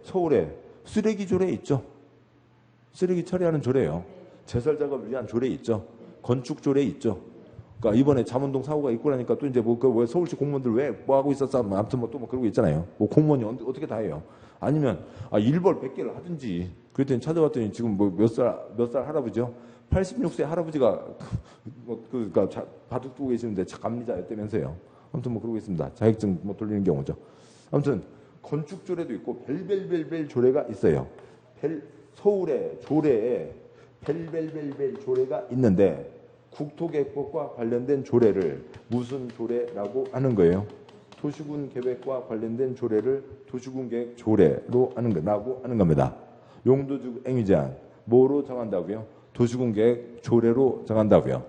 서울에 쓰레기 조례 있죠. 쓰레기 처리하는 조례요. 제설 작업을 위한 조례 있죠. 건축 조례 있죠. 그러니까 이번에 잠원동 사고가 있고 나니까 또 이제 왜 서울시 공무원들 왜 뭐 하고 있었어? 아무튼 또 그러고 있잖아요. 뭐 공무원이 어떻게 다 해요. 아니면 일벌 100개를 하든지. 그랬더니 찾아봤더니 지금 몇 살 할아버지요? 86세 할아버지가 그러니까 바둑 두고 계시는데 감리자였다면서요. 아무튼 그러고 있습니다. 자격증 돌리는 경우죠. 아무튼 건축 조례도 있고 벨벨벨벨 조례가 있어요. 서울의 조례에 벨벨벨벨 조례가 있는데 국토계획법과 관련된 조례를 무슨 조례라고 하는 거예요? 도시군 계획과 관련된 조례를 도시군 계획 조례로 라고 하는 겁니다. 용도지구 행위 제한 뭐로 정한다고요? 도시군 계획 조례로 정한다고요.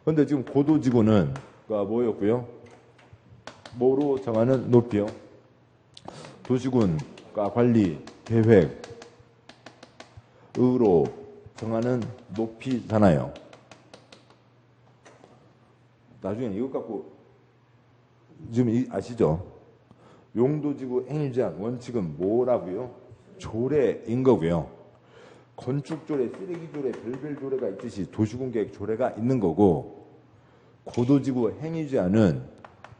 그런데 지금 고도지구는 뭐였고요? 뭐로 정하는 높이요? 도시군과 관리 계획으로 정하는 높이잖아요. 나중에 이것 갖고 지금 아시죠? 용도지구 행위 제한 원칙은 뭐라고요? 조례인 거고요. 건축조례, 쓰레기조례, 별별조례가 있듯이 도시군계획 조례가 있는 거고 고도지구 행위 제한은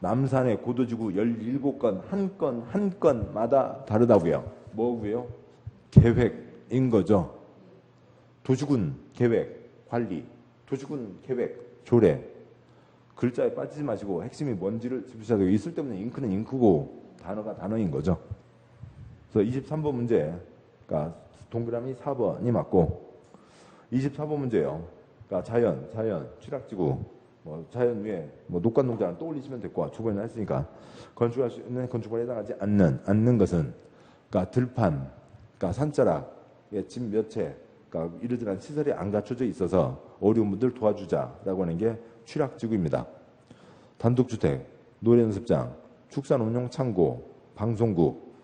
남산의 고도지구 17건 한 건마다 다르다고요. 뭐고요? 계획인 거죠. 도시군 계획 관리, 도시군 계획 조례. 글자에 빠지지 마시고 핵심이 뭔지를 짚으셔야 되고 있을 때문에 잉크는 잉크고 단어가 단어인 거죠. 그래서 23번 문제, 그러니까 동그라미 4번이 맞고 24번 문제요. 그러니까 자연, 추락지구, 자연 위에 녹간농자는 떠올리시면 될 거야. 두 번이나 했으니까 건축할 수 있는 건축물에 해당하지 않는 것은 그러니까 들판, 그러니까 산자락에 집 몇 채, 그러니까 이러저러한 시설이 안 갖춰져 있어서 어려운 분들 도와주자라고 하는 게 취락지구입니다. 단독주택, 노래연습장, 축산운용 창고, 방송국.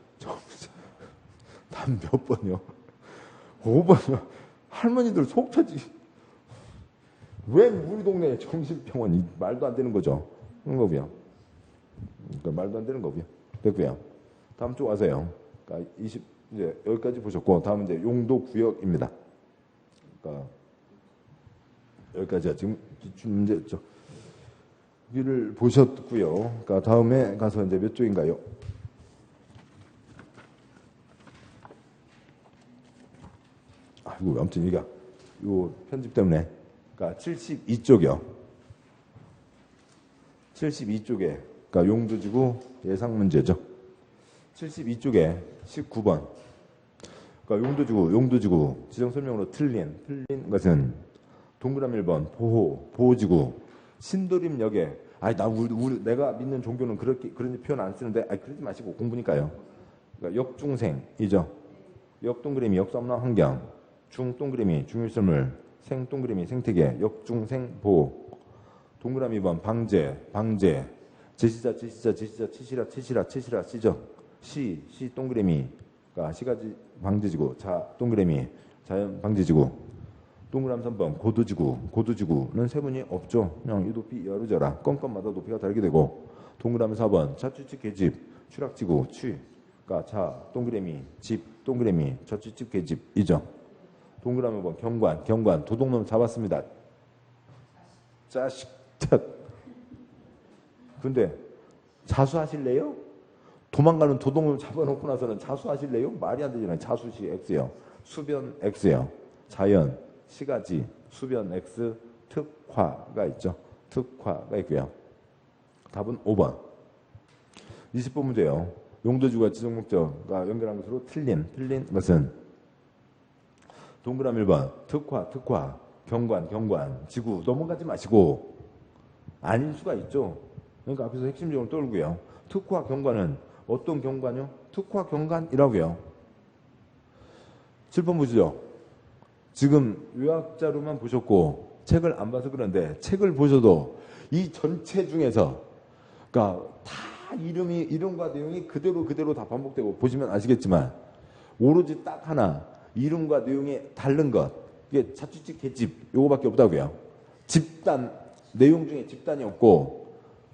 단 몇 번이요? 5번이요? 할머니들 속 터지. 왜 우리 동네에 정신병원이 말도 안 되는 거죠? 그런 거고요. 그러니까 말도 안 되는 거고요. 됐고요. 다음 쪽 와서요. 그러니까 이제 여기까지 보셨고 다음은 이제 용도구역입니다. 그러니까 여기까지가 지금 문제죠. 여기를 보셨고요. 그러니까 다음에 가서 이제 몇 쪽인가요? 이거 아무튼 이게 요 편집 때문에. 그러니까 72쪽이요. 72쪽에 그러니까 용도지구 예상 문제죠. 72쪽에 19번. 그러니까 용도지구 지정 설명으로 틀린 것은 동그라미 1번 보호지구 신도림역에 내가 믿는 종교는 그런 표현 안 쓰는데 그러지 마시고 공부니까요. 그러니까 역중생이죠. 역동그라미 역사문화 환경 중동그라미 중일설물 생동그라미 생태계 역중생 보호 동그라미 2번 방제 제시자 치시라 시죠. 시 동그라미가 시가지 방제지구 자 동그라미 자연 방제지구 동그라미 3번 고도지구는 세분이 없죠. 그냥 이 높이 여르저라 건건마다 높이가 다르게 되고 동그라미 4번 자취집 계집 추락지구 그러니까 자 동그라미 집 동그라미 자취집 계집이죠. 동그라미 5번 경관 도둑놈 잡았습니다. 자식 근데 자수하실래요? 도망가는 도둑놈 잡아놓고 나서는 자수하실래요? 말이 안 되잖아요. 자수시 X요. 수변 X요. 자연, 시가지, 수변 X, 특화가 있죠. 특화가 있고요. 답은 5번. 20번 문제요. 용도지구와 지정목적과 연결한 것으로 틀린 것은 동그라미 1번 특화 경관 지구 넘어가지 마시고 아닐 수가 있죠. 그러니까 앞에서 핵심적으로 떠올고요. 특화 경관은 어떤 경관이요? 특화 경관이라고요. 7번 보시죠. 지금 요약자료만 보셨고 책을 안 봐서 그런데 책을 보셔도 이 전체 중에서 그러니까 다 이름과 내용이 그대로 다 반복되고 보시면 아시겠지만 오로지 딱 하나 이름과 내용이 다른 것 이게 자취집 계집 요거밖에 없다고요. 집단 내용 중에 집단이 없고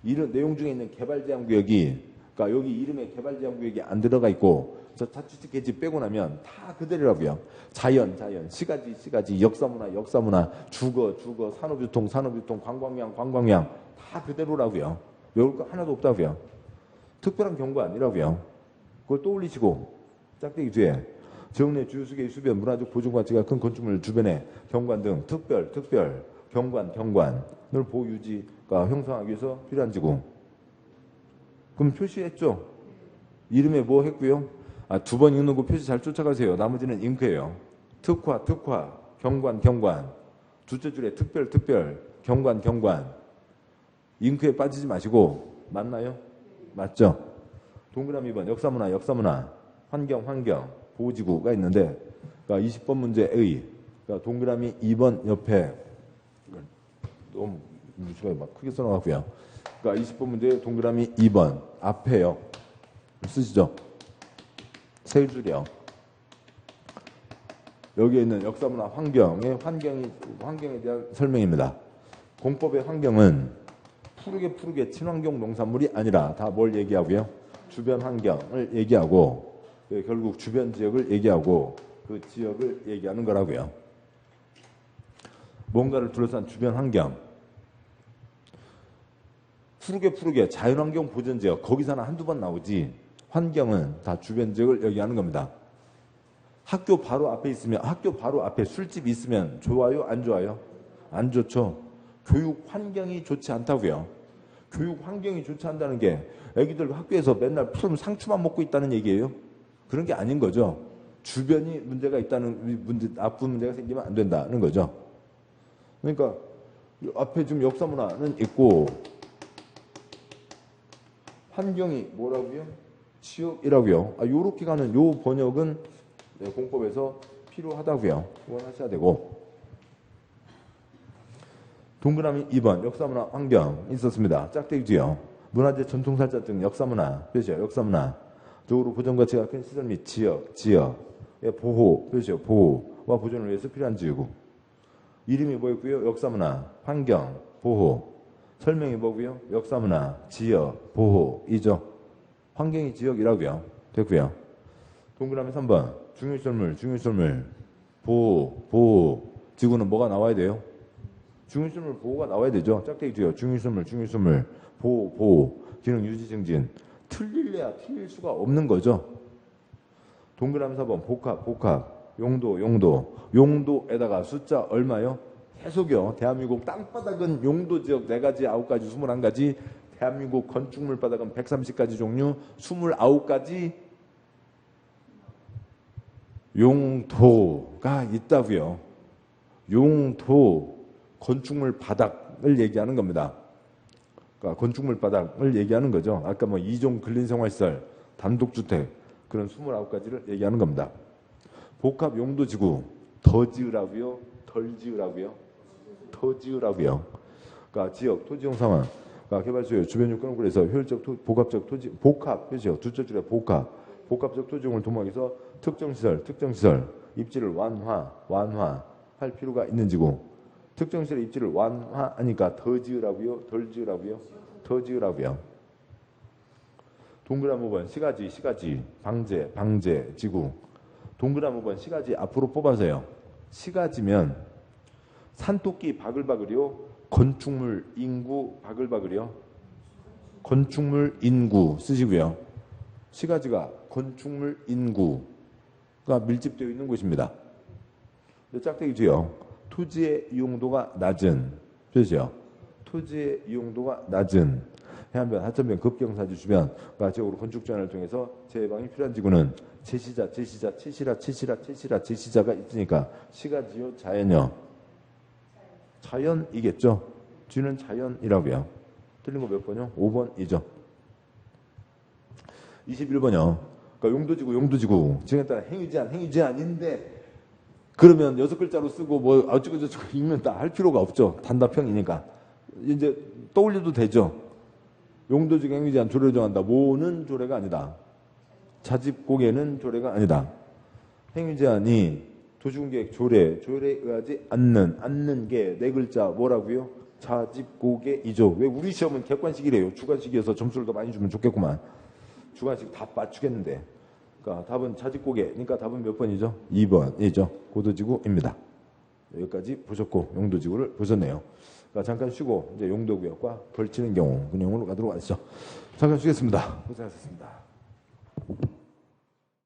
이런 내용 중에 있는 개발제한구역이 그러니까 여기 이름에 개발제한구역이 안 들어가 있고 저 자취집 계집 빼고 나면 다 그대로라고요. 자연 시가지 역사문화 주거 산업유통 관광량 다 그대로라고요. 외울 거 하나도 없다고요. 특별한 경관이라고요. 그걸 떠올리시고 짝대기 뒤에 정내 주유수계 수변 문화적 보존 가치가 큰 건축물 주변에 경관 등 특별 경관을 보호 유지가 형성하기 위해서 필요한 지구. 그럼 표시했죠. 이름에 뭐 했고요. 2번 읽는 거 표시 잘 쫓아가세요. 나머지는 잉크예요. 특화 경관 두째 줄에 특별 경관 잉크에 빠지지 마시고 맞나요? 맞죠? 동그라미 2번 역사문화 환경 보호지구가 있는데 그러니까 20번 문제의 그러니까 동그라미 2번 옆에 너무 문수가 막 크게 써놔갖고요. 그러니까 20번 문제 동그라미 2번 앞에요. 쓰시죠? 세 줄이요. 여기에 있는 역사문화 환경에 대한 설명입니다. 공법의 환경은 푸르게 친환경 농산물이 아니라 다 뭘 얘기하고요? 주변 환경을 얘기하고 결국 주변 지역을 얘기하고 그 지역을 얘기하는 거라고요. 뭔가를 둘러싼 주변 환경. 푸르게 자연환경 보전지역 거기서는 한두 번 나오지 환경은 다 주변 지역을 얘기하는 겁니다. 학교 바로 앞에 술집이 있으면 좋아요? 안 좋아요? 안 좋죠. 교육 환경이 좋지 않다고요. 교육 환경이 좋지 않다는 게 애기들 학교에서 맨날 푸른 상추만 먹고 있다는 얘기예요? 그런 게 아닌 거죠. 주변이 문제가 있다는 나쁜 문제가 생기면 안 된다는 거죠. 그러니까 앞에 지금 역사문화는 있고 환경이 뭐라고요? 지역이라고요. 요렇게 가는 요 번역은 공법에서 필요하다고요. 그건 하셔야 되고 동그라미 2번 역사문화 환경 있었습니다. 짝대기 뒤요. 문화재 전통살자 등 역사문화 표시요. 역사문화 적으로 보존가치가 큰 시설 및 지역의 보호 표시요. 보호와 보존을 위해서 필요한 지구. 이름이 뭐였고요? 역사문화 환경 보호. 설명이 뭐고요? 역사문화 지역 보호이죠. 환경이 지역이라고요. 됐고요. 동그라미 3번 중일설물 보호 지구는 뭐가 나와야 돼요? 중일설물 보호가 나와야 되죠. 짝대기 뒤요. 중일설물 보호 기능 유지 증진 틀릴 수가 없는 거죠. 동그라미 4번 복합 용도에다가 숫자 얼마요? 계속요. 대한민국 땅바닥은 용도 지역 4가지, 9가지, 21가지. 대한민국 건축물 바닥은 130가지 종류, 29가지 용도가 있다고요. 용도, 건축물 바닥을 얘기하는 겁니다. 그러니까 건축물 바닥을 얘기하는 거죠. 아까 뭐 2종 근린생활시설, 단독주택 그런 29가지를 얘기하는 겁니다. 복합 용도지구 더 지으라고요? 덜 지으라고요? 더 지으라고요. 그러니까 지역, 토지용 상황, 그러니까 개발소유, 주변 요건을 고려해서 효율적, 복합적 토지, 복합, 그죠? 두째 줄에 복합적 토지용을 도모하기 위해서 특정 시설 입지를 완화할 필요가 있는 지구. 특정 시설의 입지를 완화하니까 더 지으라고요? 덜 지으라고요? 더 지으라고요. 동그라미 5번 시가지, 방제, 지구. 동그라미 5번 시가지 앞으로 뽑아서요. 시가지면 산토끼 바글바글이요? 건축물 인구 바글바글이요? 건축물 인구 쓰시고요. 시가지가 건축물 인구가 밀집되어 있는 곳입니다. 짝대기 뒤요. 토지의 이용도가 낮은 표시요. 토지의 이용도가 낮은 해안변, 하천변, 급경사지 주변 지역으로 건축 제한을 통해서 재해방이 필요한 지구는 제시자가 있으니까 시가지요, 자연요. 자연이겠죠. G는 자연이라고요. 틀린 거 몇 번이요? 5번이죠. 21번이요. 그러니까 용도지구. 지금에 따라 행위제한인데 그러면 6글자로 쓰고 뭐 어쩌고저쩌고 읽는 다 할 필요가 없죠. 단답형이니까. 이제 떠올려도 되죠. 용도지구 행위제한 조례를 정한다. 뭐는 조례가 아니다. 자집고개는 조례가 아니다. 행위제한이 도시군계획 조례에 의하지 않는 게 4글자 뭐라고요? 자집고개이죠. 왜 우리 시험은 객관식이래요. 주관식이어서 점수를 더 많이 주면 좋겠구만. 주관식 다 맞추겠는데. 그러니까 답은 자집고개. 그러니까 답은 몇 번이죠? 2번이죠. 고도지구입니다. 여기까지 보셨고 용도지구를 보셨네요. 그러니까 잠깐 쉬고 이제 용도구역과 걸치는 경우 운영으로 가도록 하시죠. 잠깐 쉬겠습니다. 고생하셨습니다.